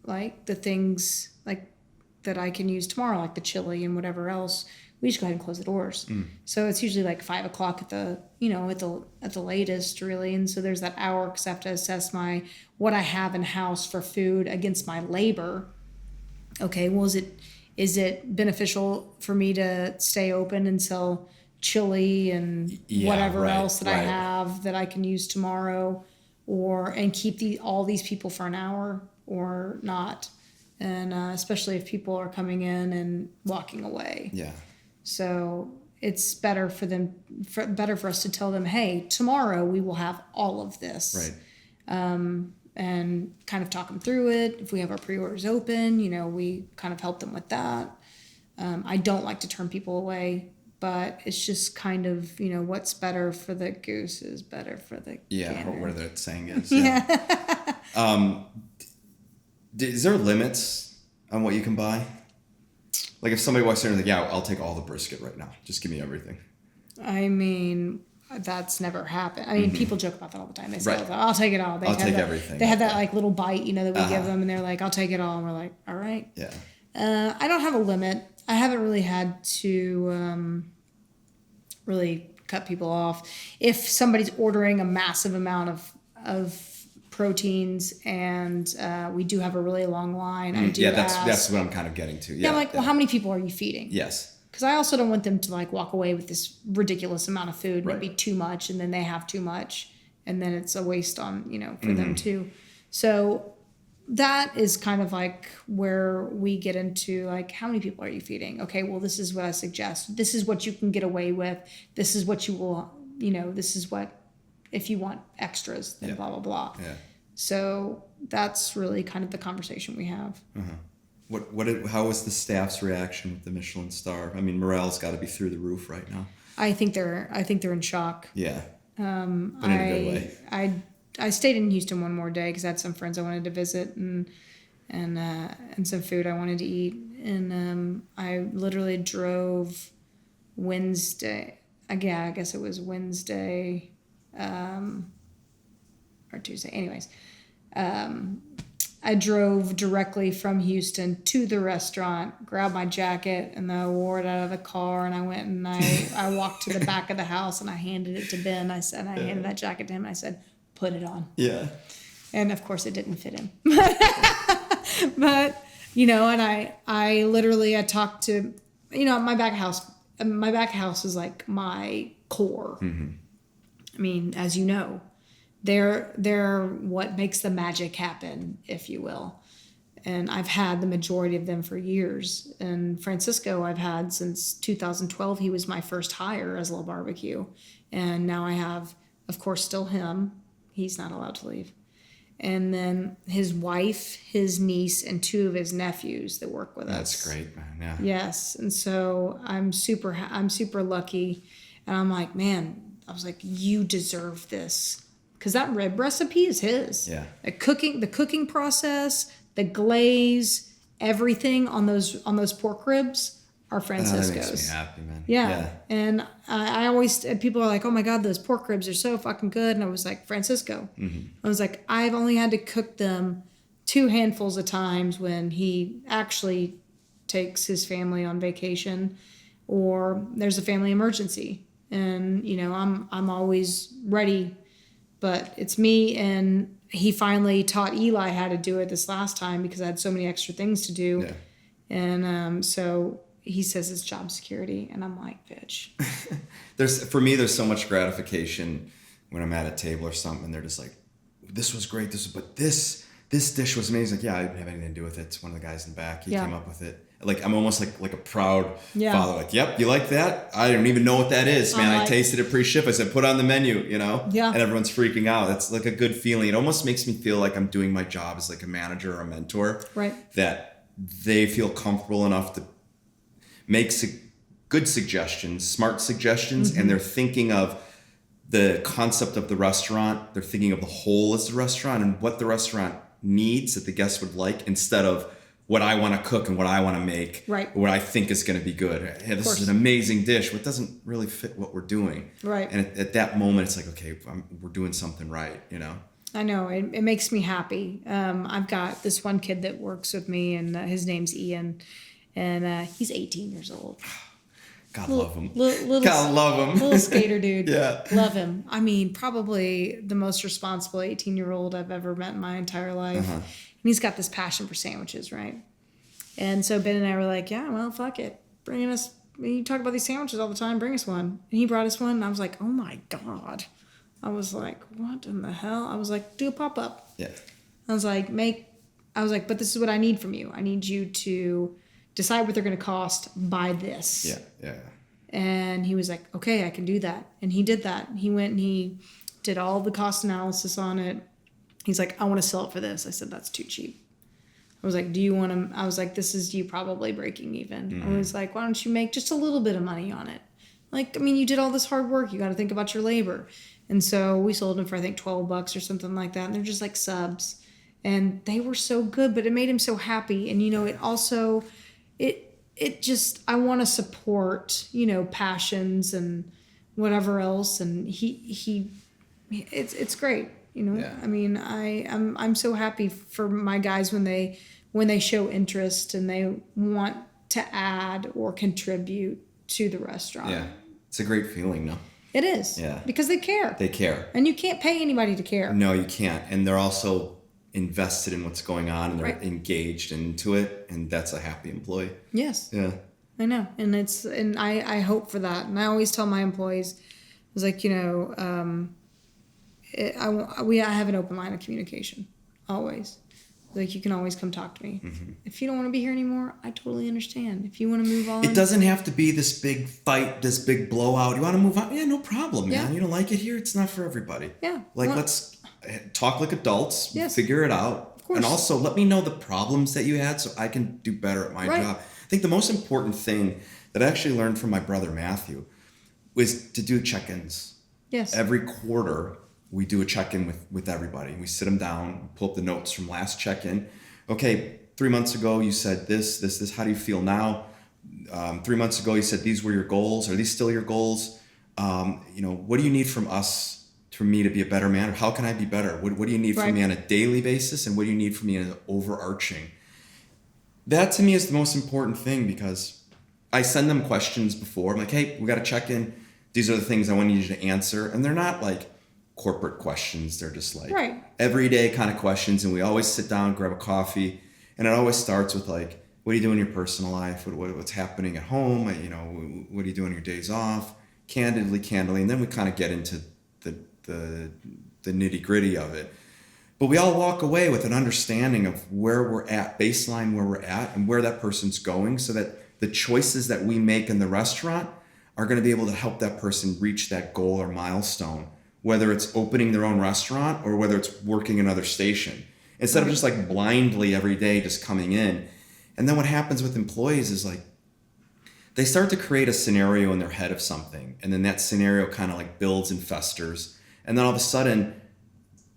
like the things like that I can use tomorrow, like the chili and whatever else, we just go ahead and close the doors. So it's usually like 5 o'clock at the, you know, at the latest really. And so there's that hour because I have to assess what I have in house for food against my labor. Okay, well, is it beneficial for me to stay open and sell chili and whatever else that I have that I can use tomorrow, and keep all these people for an hour or not? And especially if people are coming in and walking away. Yeah. So it's better for us to tell them, hey, tomorrow we will have all of this. Right. And kind of talk them through it. If we have our pre-orders open, you know, we kind of help them with that. I don't like to turn people away, but it's just kind of, you know, what's better for the goose is better for the gander. Or whatever that saying is. Yeah. Is there limits on what you can buy? Like if somebody walks in and like, yeah, I'll take all the brisket right now. Just give me everything. I mean, that's never happened. I mean, people joke about that all the time. They say, Right. I'll take it all. I'll take everything. They have that like little bite, you know, that we give them, and they're like, I'll take it all. And we're like, all right. Yeah. I don't have a limit. I haven't really had to really cut people off. If somebody's ordering a massive amount of proteins and we do have a really long line, I do that's what I'm kind of getting to. Yeah, I'm like, well, how many people are you feeding? Yes. Because I also don't want them to like walk away with this ridiculous amount of food, Right. maybe too much, and then they have too much, and then it's a waste on, you know, for them too. So that is kind of like where we get into like, how many people are you feeding? Okay, well, this is what I suggest. This is what you can get away with. This is what you will, you know, this is what, if you want extras, then blah, blah, blah. Yeah. So that's really kind of the conversation we have. How was the staff's reaction with the Michelin star? I mean, morale's got to be through the roof right now. I think they're in shock. Yeah. But in a good way. I stayed in Houston one more day because I had some friends I wanted to visit and some food I wanted to eat. And I literally drove Wednesday. Yeah, I guess it was Wednesday or Tuesday. Anyways, I drove directly from Houston to the restaurant, grabbed my jacket, and then I wore it out of the car, and I went and I walked to the back of the house, and I handed it to Ben. I handed that jacket to him, and I said, put it on. Yeah. And, of course, it didn't fit him. But, you know, and I talked to, you know, my back house is like my core. I mean, as you know. They're what makes the magic happen, if you will. And I've had the majority of them for years. And Francisco I've had since 2012. He was my first hire as La Barbecue. And now I have, of course, still him. He's not allowed to leave. and then his wife, his niece, and 2 of his nephews that work with us. That's great, man. Yeah. Yes, and so I'm super lucky, and I'm like, man, I was like, you deserve this, because that rib recipe is his. Yeah. The cooking process, the glaze, everything on those pork ribs are Francisco's. That makes me happy, man. Yeah. And I always, people are like, oh my God, those pork ribs are so fucking good. And I was like, Francisco. I was like, I've only had to cook them 2 handfuls of times when he actually takes his family on vacation or there's a family emergency. And, I'm always ready, but it's me. And he finally taught Eli how to do it this last time because I had so many extra things to do. Yeah. And so he says it's job security, and I'm like, bitch. There's so much gratification when I'm at a table or something, and they're just like, this was great, but this dish was amazing. Like, yeah, I didn't have anything to do with it. It's one of the guys in the back. He came up with it. Like, I'm almost like a proud father. Like, yep, you like that? I don't even know what that is, man. I tasted it pre-shift. I said, put it on the menu, Yeah. And everyone's freaking out. It's like a good feeling. It almost makes me feel like I'm doing my job as like a manager or a mentor. Right. That they feel comfortable enough to make good suggestions, smart suggestions, and they're thinking of the concept of the restaurant. They're thinking of the whole as the restaurant and what the restaurant needs that the guests would like, instead of what I want to cook and what I want to make, right? Or what I think is going to be good. Hey, this is an amazing dish, but it doesn't really fit what we're doing, right? And at that moment, it's like, okay, we're doing something right, I know, it makes me happy. I've got this one kid that works with me, and his name's Ian. And he's 18 years old. God love him. God love him. Little skater dude. Yeah. Love him. I mean, probably the most responsible 18-year-old I've ever met in my entire life. And he's got this passion for sandwiches, right? And so Ben and I were like, yeah, well, fuck it. Bringing us, you talk about these sandwiches all the time, bring us one. And he brought us one, and I was like, oh my God. I was like, what in the hell? I was like, do a pop-up. Yeah. I was like, but this is what I need from you. I need you to decide what they're going to cost, buy this. Yeah. And he was like, okay, I can do that. And he did that. He went and he did all the cost analysis on it. He's like, I want to sell it for this. I said, that's too cheap. I was like, do you want to, I was like, this is you probably breaking even. I was like, why don't you make just a little bit of money on it? Like, I mean, you did all this hard work. You got to think about your labor. And so we sold them for, I think, $12 or something like that. And they're just like subs. And they were so good, but it made him so happy. And, it also... It just, I want to support, passions and whatever else. And it's great. Yeah. I mean, I'm so happy for my guys when they show interest and they want to add or contribute to the restaurant. Yeah. It's a great feeling, no? It is. Yeah. Because they care. They care. And you can't pay anybody to care. No, you can't. And they're also invested in what's going on, and they're engaged into it, and that's a happy employee. Yes. Yeah. I know. And I hope for that. And I always tell my employees, I was like, I have an open line of communication. Always. Like, you can always come talk to me. If you don't want to be here anymore, I totally understand. If you want to move on. It doesn't have to be this big fight, this big blowout. You want to move on? Yeah, no problem, man. Yeah. You don't like it here? It's not for everybody. Yeah. Let's talk like adults. Yes. Figure it out. Of course. And also let me know the problems that you had so I can do better at my job. I think the most important thing that I actually learned from my brother Matthew was to do check-ins. Yes. Every quarter, we do a check-in with everybody. We sit them down, pull up the notes from last check-in. Okay, 3 months ago, you said this. How do you feel now? 3 months ago, you said these were your goals. Are these still your goals? What do you need from us, for me to be a better man? Or how can I be better? What do you need from me on a daily basis? And what do you need from me in an overarching? That to me is the most important thing, because I send them questions before. I'm like, hey, we got to check in. These are the things I want you to answer. And they're not like corporate questions. They're just like everyday kind of questions. And we always sit down, grab a coffee. And it always starts with like, what do you do in your personal life? What's happening at home? What do you do on your days off? Candidly. And then we kind of get into the nitty gritty of it. But we all walk away with an understanding of where we're at, baseline where we're at, and where that person's going, so that the choices that we make in the restaurant are going to be able to help that person reach that goal or milestone whether it's opening their own restaurant or whether it's working another station, instead of just like blindly every day just coming in. And then what happens with employees is like they start to create a scenario in their head of something, and then that scenario kind of like builds and festers, and then all of a sudden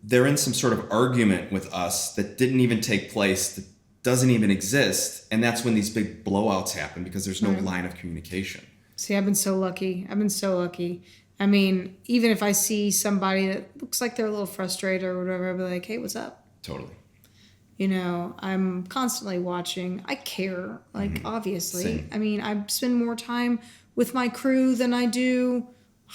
they're in some sort of argument with us that didn't even take place, that doesn't even exist, and that's when these big blowouts happen because there's no line of communication. See, I've been so lucky. I mean, even if I see somebody that looks like they're a little frustrated or whatever, I'll be like, hey, what's up? Totally. You know, I'm constantly watching. I care, like, obviously. Same. I mean, I spend more time with my crew than I do,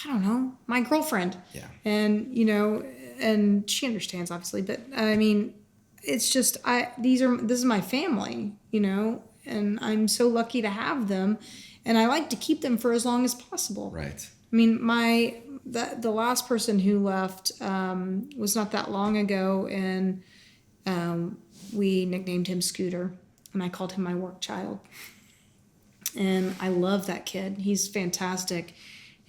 I don't know, my girlfriend. Yeah. And, you know, and she understands, obviously. But, I mean, it's just, this is my family, you know, and I'm so lucky to have them. And I like to keep them for as long as possible. Right. I mean, the last person who left was not that long ago, and we nicknamed him Scooter, and I called him my work child. And I love that kid. He's fantastic.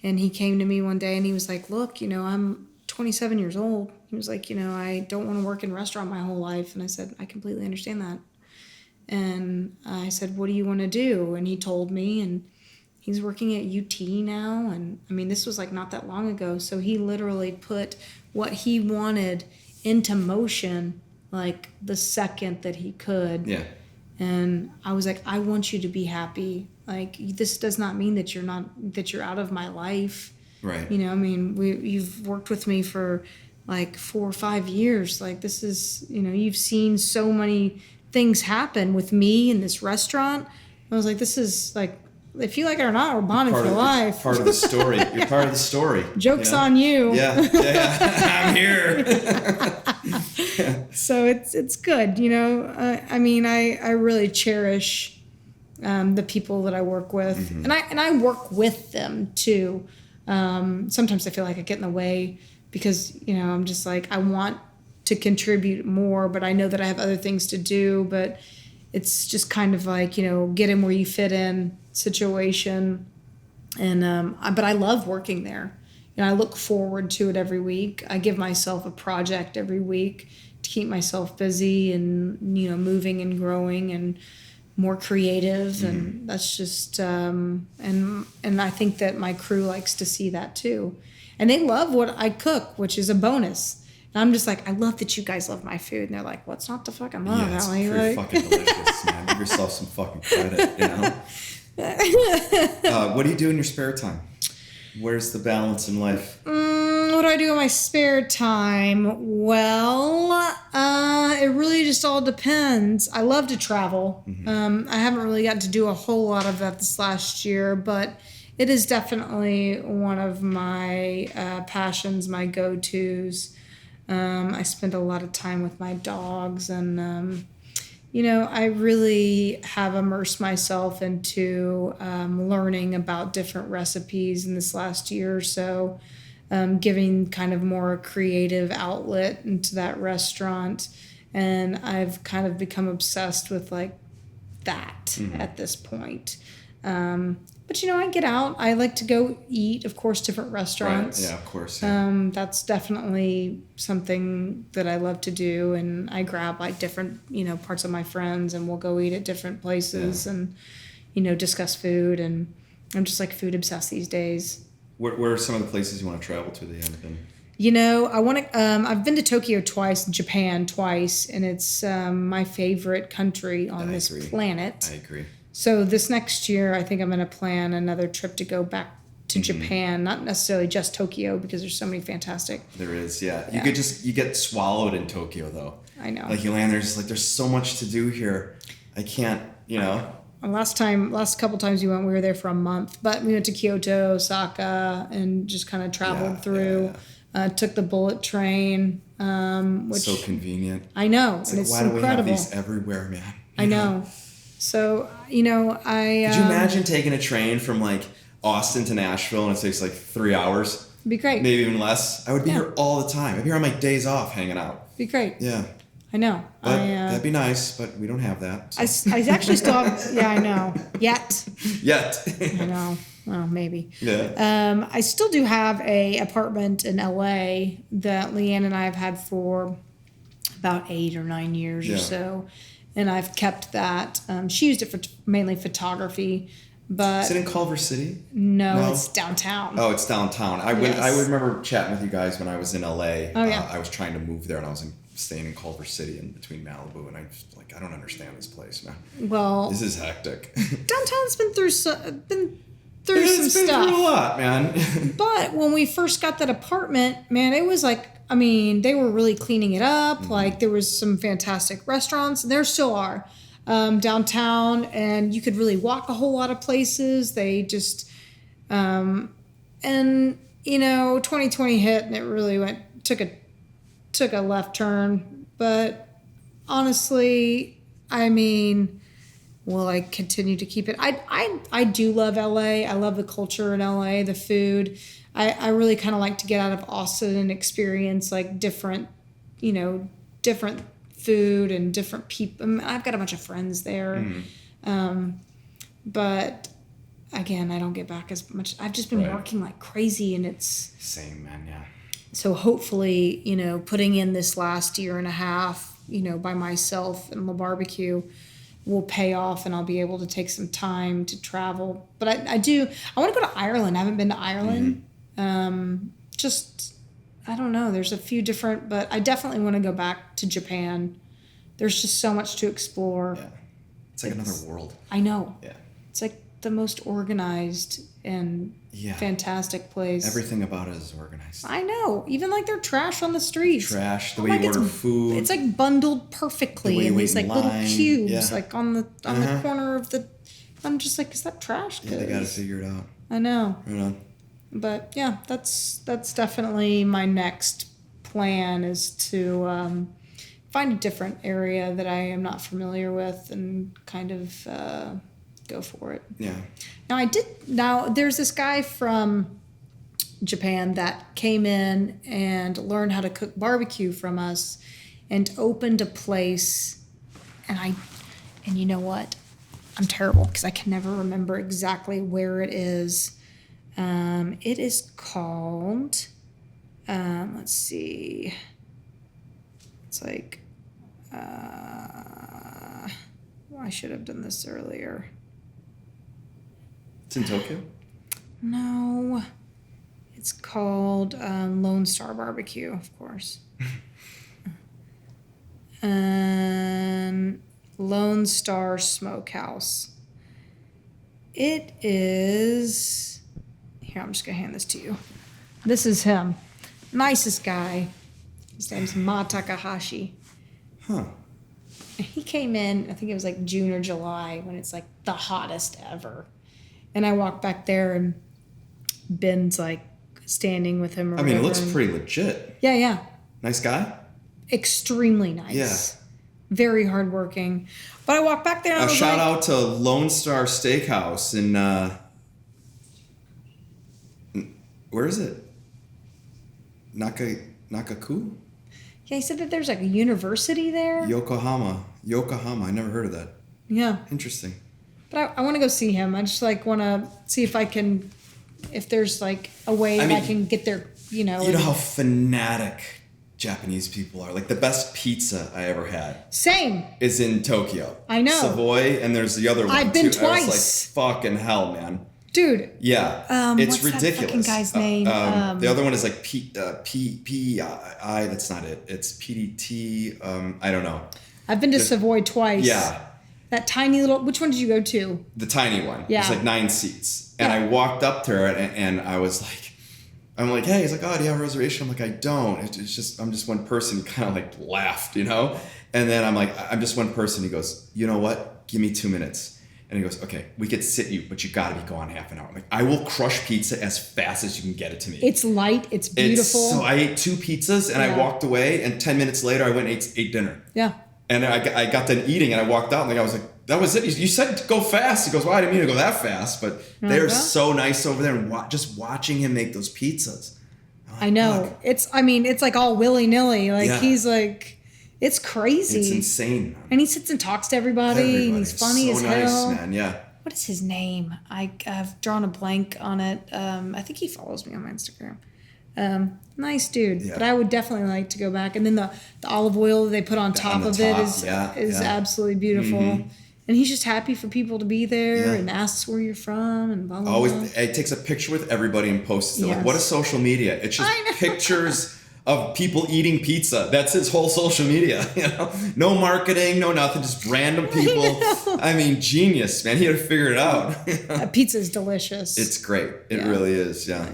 And he came to me one day and he was like, look, you know, I'm 27 years old. He was like, you know, I don't want to work in a restaurant my whole life. And I said, I completely understand that. And I said, what do you want to do? And he told me, and he's working at UT now. And I mean, this was like not that long ago. So he literally put what he wanted into motion like the second that he could. Yeah. And I was like, I want you to be happy. Like, this does not mean that you're out of my life. Right. You know, I mean, you've worked with me for like 4 or 5 years. Like, this is, you know, you've seen so many things happen with me in this restaurant. I was like, this is like, if you like it or not, we're bonding for life. Part of the story. You're part of the story. Joke's on you. Yeah. I'm here. So it's good, you know. I mean, I really cherish the people that I work with, and I work with them too. Sometimes I feel like I get in the way because, you know, I'm just like, I want to contribute more, but I know that I have other things to do. But it's just kind of like, you know, get in where you fit in situation. And but I love working there. You know, I look forward to it every week. I give myself a project every week to keep myself busy and, you know, moving and growing and more creative. And that's just, and I think that my crew likes to see that too. And they love what I cook, which is a bonus. And I'm just like, I love that you guys love my food. And they're like, what's not to fucking love? Yeah, it's Allie? pretty Like, fucking delicious, man. Give yourself some fucking credit, you know? What do you do in your spare time? Where's the balance in life? What do I do in my spare time? Well, it really just all depends. I love to travel. I haven't really gotten to do a whole lot of that this last year, but it is definitely one of my passions, my go-tos. I spend a lot of time with my dogs, and you know, I really have immersed myself into learning about different recipes in this last year or so, giving kind of more creative outlet into that restaurant. And I've kind of become obsessed with like that at this point. But, you know, I get out. I like to go eat, of course, different restaurants. Right. Yeah, of course. Yeah. That's definitely something that I love to do. And I grab like different, you know, parts of my friends, and we'll go eat at different places and, you know, discuss food. And I'm just like food obsessed these days. Where are some of the places you want to travel to that you haven't been? You know, I want to. I've been to Tokyo twice, Japan twice, and it's my favorite country on this planet. I agree. So this next year, I think I'm going to plan another trip to go back to Japan. Not necessarily just Tokyo, because there's so many fantastic. There is, yeah. You get swallowed in Tokyo though. I know. Like you land there, just like there's so much to do here. I can't, you know. Last couple times we were there for a month, but we went to Kyoto, Osaka, and just kind of traveled through. Took the bullet train, which so convenient. I know, it's and like, it's why incredible. Do we have these everywhere, man? I know. So, you know, Could you imagine taking a train from like Austin to Nashville and it takes like 3 hours? It'd be great. Maybe even less. I would be here all the time. I'd be here on my days off hanging out. Be great. Yeah. I know. But that'd be nice, but we don't have that. So. I actually still have, yeah, I know. Yet. I know. Well, maybe. Yeah. I still do have a apartment in LA that Leanne and I have had for about 8 or 9 years or so. And I've kept that. She used it for mainly photography. But is it in Culver City? No, it's downtown. Oh, it's downtown. I would remember chatting with you guys when I was in LA. Oh, yeah. I was trying to move there, and I was staying in Culver City in between Malibu, and I just I don't understand this place, man. Well, this is hectic. Downtown's been through some stuff. It's been through a lot, man. But when we first got that apartment, man, it was like, I mean, they were really cleaning it up. Mm-hmm. Like there was some fantastic restaurants, and there still are. Downtown, and you could really walk a whole lot of places. They just, and 2020 hit, and it really took a left turn. But honestly, I mean, will I continue to keep it? I do love LA. I love the culture in LA, the food. I really kind of like to get out of Austin and experience like different food and different people. I mean, I've got a bunch of friends there. Mm-hmm. But again, I don't get back as much. I've just been working like crazy, and it's same, man. Yeah. So hopefully, putting in this last year and a half, by myself and the barbecue will pay off, and I'll be able to take some time to travel. But I want to go to Ireland. I haven't been to Ireland. Mm-hmm. I don't know. There's a few different, but I definitely want to go back to Japan. There's just so much to explore. Yeah. It's like another world. I know. Yeah. It's like the most organized and fantastic place. Everything about it is organized. I know. Even like their trash on the streets. The way you order food. It's like bundled perfectly in these like little cubes, like on the corner of the. I'm just like, is that trash? Yeah, they got to figure it out. I know. Right on. But yeah, that's definitely my next plan, is to find a different area that I am not familiar with and kind of go for it. Yeah. Now there's this guy from Japan that came in and learned how to cook barbecue from us and opened a place. And you know what? I'm terrible because I can never remember exactly where it is. It is called, let's see, it's like, I should have done this earlier. It's in Tokyo? No, it's called Lone Star Barbecue, of course. Lone Star Smokehouse. It is... Here, I'm just going to hand this to you. This is him. Nicest guy. His name's Ma Takahashi. Huh. He came in, I think it was like June or July, when it's like the hottest ever. And I walked back there, and Ben's like standing with him. It looks pretty legit. Yeah. Nice guy? Extremely nice. Yeah. Very hardworking. But I walked back there, and I was shout out to Lone Star Steakhouse in... where is it? Nakaku? Yeah, he said that there's like a university there. Yokohama. I never heard of that. Yeah. Interesting. But I want to go see him. I just like want to see if there's like a way I can get there, You know how fanatic Japanese people are. Like the best pizza I ever had. Same. Is in Tokyo. I know. Savoy, and there's the other one I've been too. twice. I was like, fucking hell, man. Dude. Yeah. It's what's ridiculous. That fucking guy's name? The other one is like PI. That's not it. It's PDT. I don't know. I've been to Savoy twice. Yeah. That tiny little. Which one did you go to? The tiny one. Yeah. It's like 9 seats, and I walked up to her, and I was like, I'm like, hey. He's like, oh, do you have a reservation? I'm like, I don't. It's just I'm just one person. He kind of like laughed, And then I'm like, I'm just one person. He goes, you know what? Give me 2 minutes. And he goes, okay, we could sit you, but you got to be gone half an hour. I'm like, I will crush pizza as fast as you can get it to me. It's light. It's beautiful. So I ate 2 pizzas, and I walked away, and 10 minutes later, I went and ate dinner. Yeah. And I got done eating, and I walked out, and I was like, that was it. You said to go fast. He goes, well, I didn't mean to go that fast. But they're so nice over there, and just watching him make those pizzas. I know. Fuck. It's like all willy-nilly. Like, he's like... It's crazy. It's insane, man. And he sits and talks to everybody. And he's funny as hell. So nice, man. Yeah. What is his name? I've drawn a blank on it. I think he follows me on my Instagram. Nice dude. Yeah. But I would definitely like to go back. And then the olive oil they put on top of it is absolutely beautiful. Mm-hmm. And he's just happy for people to be there and asks where you're from and blah, blah, blah. Always, it takes a picture with everybody and posts it. Like, what is social media? It's just pictures of people eating pizza. That's his whole social media. You know, no marketing, no nothing, just random people. I mean, genius, man. He had to figure it out. That pizza is delicious. It's great. It really is. Yeah.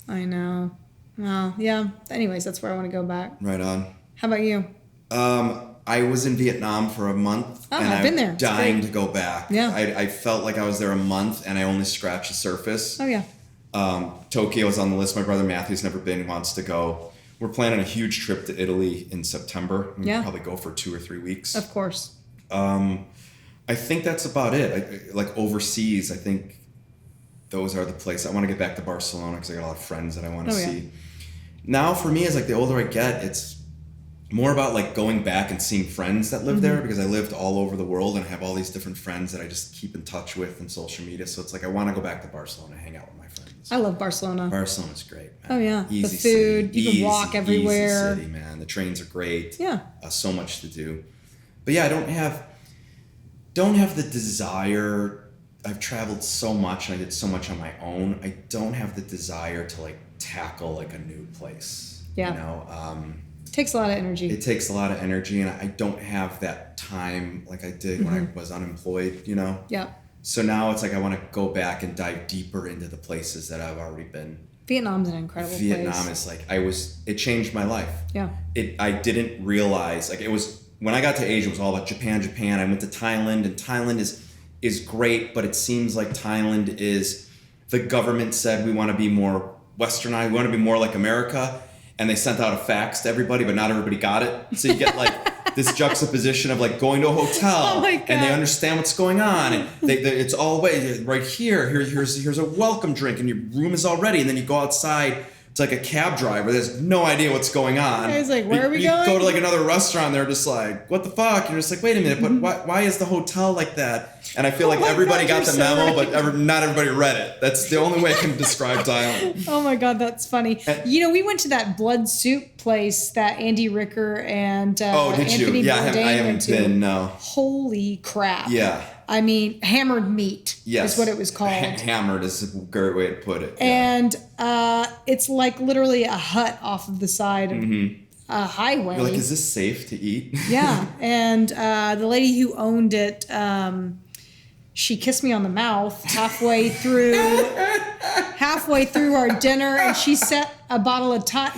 I know. Well, yeah. Anyways, that's where I want to go back. Right on. How about you? I was in Vietnam for a month. Oh, I've been there. I'm dying to go back. Yeah. I felt like I was there a month and I only scratched the surface. Oh, yeah. Tokyo is on the list. My brother Matthew's never been, wants to go. We're planning a huge trip to Italy in September. We'll probably go for 2 or 3 weeks. Of course. I think that's about it. Like overseas, I think those are the places. I want to get back to Barcelona because I got a lot of friends that I want to see. Now for me, as like the older I get, it's more about like going back and seeing friends that live there, because I lived all over the world and I have all these different friends that I just keep in touch with in social media. So it's like I want to go back to Barcelona, hang out with my friends. I love Barcelona. Barcelona's great, man. Oh yeah, Easy the food, city. you can walk everywhere. Easy city, man. The trains are great. Yeah. So much to do. But yeah, I don't have the desire. I've traveled so much and I did so much on my own. I don't have the desire to like tackle like a new place. Yeah. You know, it takes a lot of energy. It takes a lot of energy, and I don't have that time like I did when I was unemployed, you know? Yeah. So now it's like I want to go back and dive deeper into the places that I've already been. Vietnam's an incredible place. Vietnam is like, it changed my life. Yeah. I didn't realize, like it was, when I got to Asia, it was all about Japan. I went to Thailand, and Thailand is great, but it seems like Thailand is, the government said we want to be more westernized, we want to be more like America. And they sent out a fax to everybody, but not everybody got it. So you get like this juxtaposition of like going to a hotel and they understand what's going on. And it's all right here. Here's a welcome drink and your room is all ready. And then you go outside. It's like a cab driver. There's no idea what's going on. I was like, where are we going? You go to like another restaurant. They're just like, what the fuck? And you're just like, wait a minute, but why is the hotel like that? And I feel like everybody got the memo, but not everybody read it. That's the only way I can describe Thailand. Oh my God, that's funny. You know, we went to that blood soup place that Andy Ricker and Anthony Bourdain went to. No. Holy crap. Yeah. I mean, hammered meat is what it was called. Hammered is a great way to put it. And it's like literally a hut off of the side of a highway. You're like, is this safe to eat? Yeah. And the lady who owned it, she kissed me on the mouth halfway through our dinner, and she set a bottle of Thai,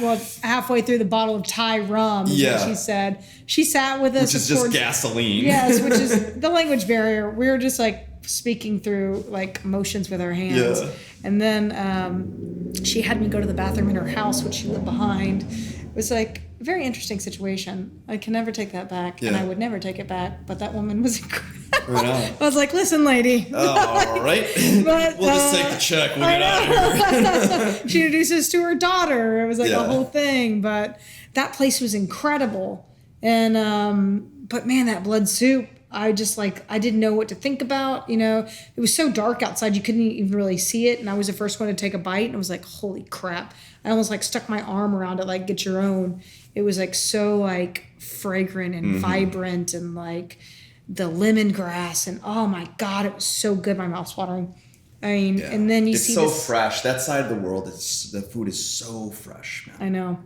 halfway through the bottle of Thai rum is what she said. She sat with us. Which is just gasoline. Yes, which is the language barrier. We were just like speaking through like motions with our hands. Yeah. And then she had me go to the bathroom in her house, which she lived behind. It was like a very interesting situation. I can never take that back, and I would never take it back, but that woman was incredible. Right on. I was like, listen, lady. All right. But, we'll just take the check. We'll get out of here. She introduced us to her daughter. It was like a whole thing. But that place was incredible. And, but man, that blood soup, I didn't know what to think about. You know, it was so dark outside, you couldn't even really see it. And I was the first one to take a bite, and I was like, holy crap. I almost like stuck my arm around it, like, get your own. It was like so like fragrant and vibrant, and like the lemongrass, and oh my God, it was so good. My mouth's watering. I mean, and then it's so fresh. That side of the world, the food is so fresh, man. I know.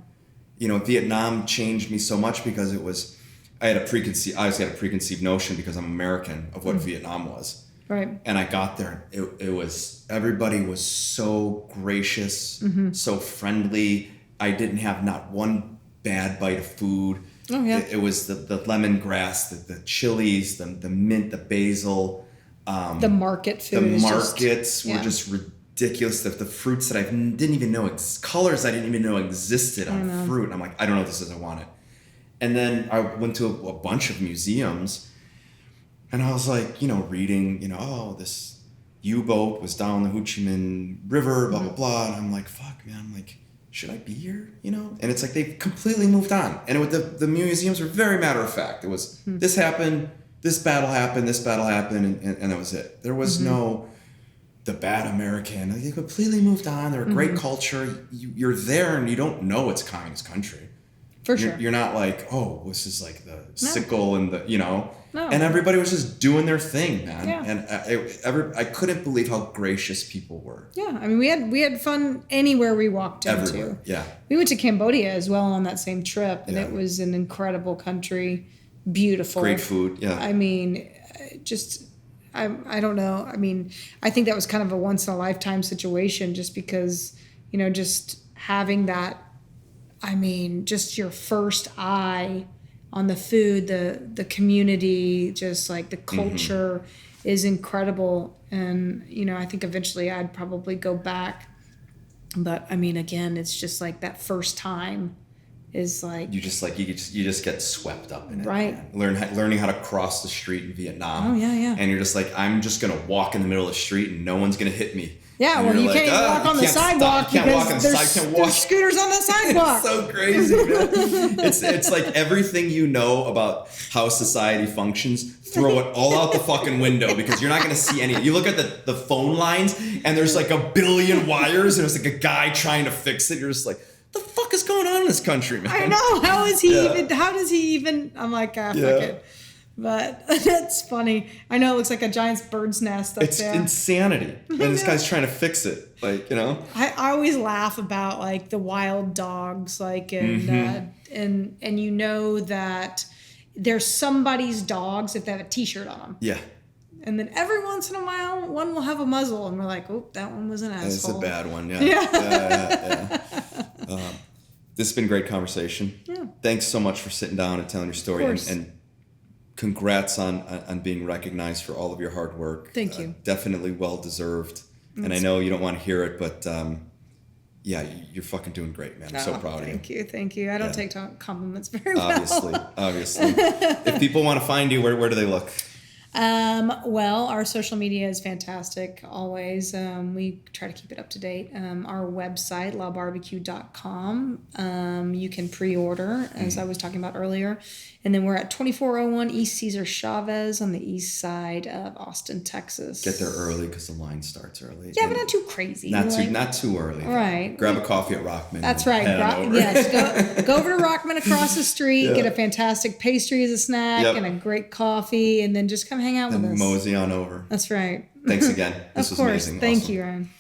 You know, Vietnam changed me so much because I obviously had a preconceived notion because I'm American of what Vietnam was. Right. And I got there. It was, everybody was so gracious, so friendly. I didn't have not one bad bite of food. Oh, yeah. It was the lemongrass, the chilies, the mint, the basil. The market food. The markets were just ridiculous. The fruits that I didn't even know, colors I didn't even know existed on fruit. And I'm like, I don't know what this is, I want it. And then I went to a bunch of museums, and I was like, reading, this U-boat was down the Ho Chi Minh River, blah, blah, blah. And I'm like, fuck, man. I'm like, should I be here? You know? And it's like they've completely moved on. And the museums were very matter of fact. It was, this happened, this battle happened, and that was it. There was no, the bad American. They completely moved on. They're a great culture. You're there and you don't know it's a communist country. For sure. You're not like, oh, this is like the sickle and the, you know. No. And everybody was just doing their thing, man. Yeah. And I couldn't believe how gracious people were. Yeah, I mean, we had fun anywhere we walked into. Everywhere, yeah. We went to Cambodia as well on that same trip, and Yeah. it was an incredible country, beautiful. Great food, yeah. I mean, I don't know. I mean, I think that was kind of a once in a lifetime situation, just because, you know, just having that. I mean, just your first eye on the food, the community, just like the culture is incredible. And, you know, I think eventually I'd probably go back. But I mean, again, it's just like that first time is like you just get swept up in it. Right. Man. Learning how to cross the street in Vietnam. Oh, yeah. And you're just like, I'm just gonna walk in the middle of the street and no one's gonna hit me. Yeah, And well, you're you like, can't walk on the sidewalk because there's scooters on the sidewalk. It's so crazy, man. It's like everything you know about how society functions, throw it all out the fucking window because you're not going to see any. You look at the phone lines and there's like a billion wires and there's like a guy trying to fix it. You're just like, the fuck is going on in this country, man? I know. How does he even? I'm like, fuck it. But that's funny. I know it looks like a giant bird's nest up there. It's insanity. And this guy's trying to fix it. Like, you know? I always laugh about like the wild dogs, like, and you know that they're somebody's dogs if they have a t-shirt on them. Yeah. And then every once in a while, one will have a muzzle, and we're like, oh, that one was an asshole. It's a bad one, yeah. Yeah. This has been a great conversation. Yeah. Thanks so much for sitting down and telling your story. Of course. And congrats on being recognized for all of your hard work. Thank you. Definitely well-deserved. And I know you don't want to hear it, but yeah, you're fucking doing great, man. I'm so proud of you. Thank you. I don't take compliments very well. Obviously. If people want to find you, where do they look? Well, our social media is fantastic always. We try to keep it up to date. Our website, labarbecue.com. You can pre-order, as I was talking about earlier. And then we're at 2401 East Cesar Chavez on the east side of Austin, Texas. Get there early because the line starts early. Yeah, but not too crazy. Not too early. Right. Grab a coffee at Rockman. That's right. Yes, go over to Rockman across the street, get a fantastic pastry as a snack and a great coffee, and then just come hang out with us. Mosey on over. That's right. Thanks again. This was amazing. Thank Awesome. you, Ryan.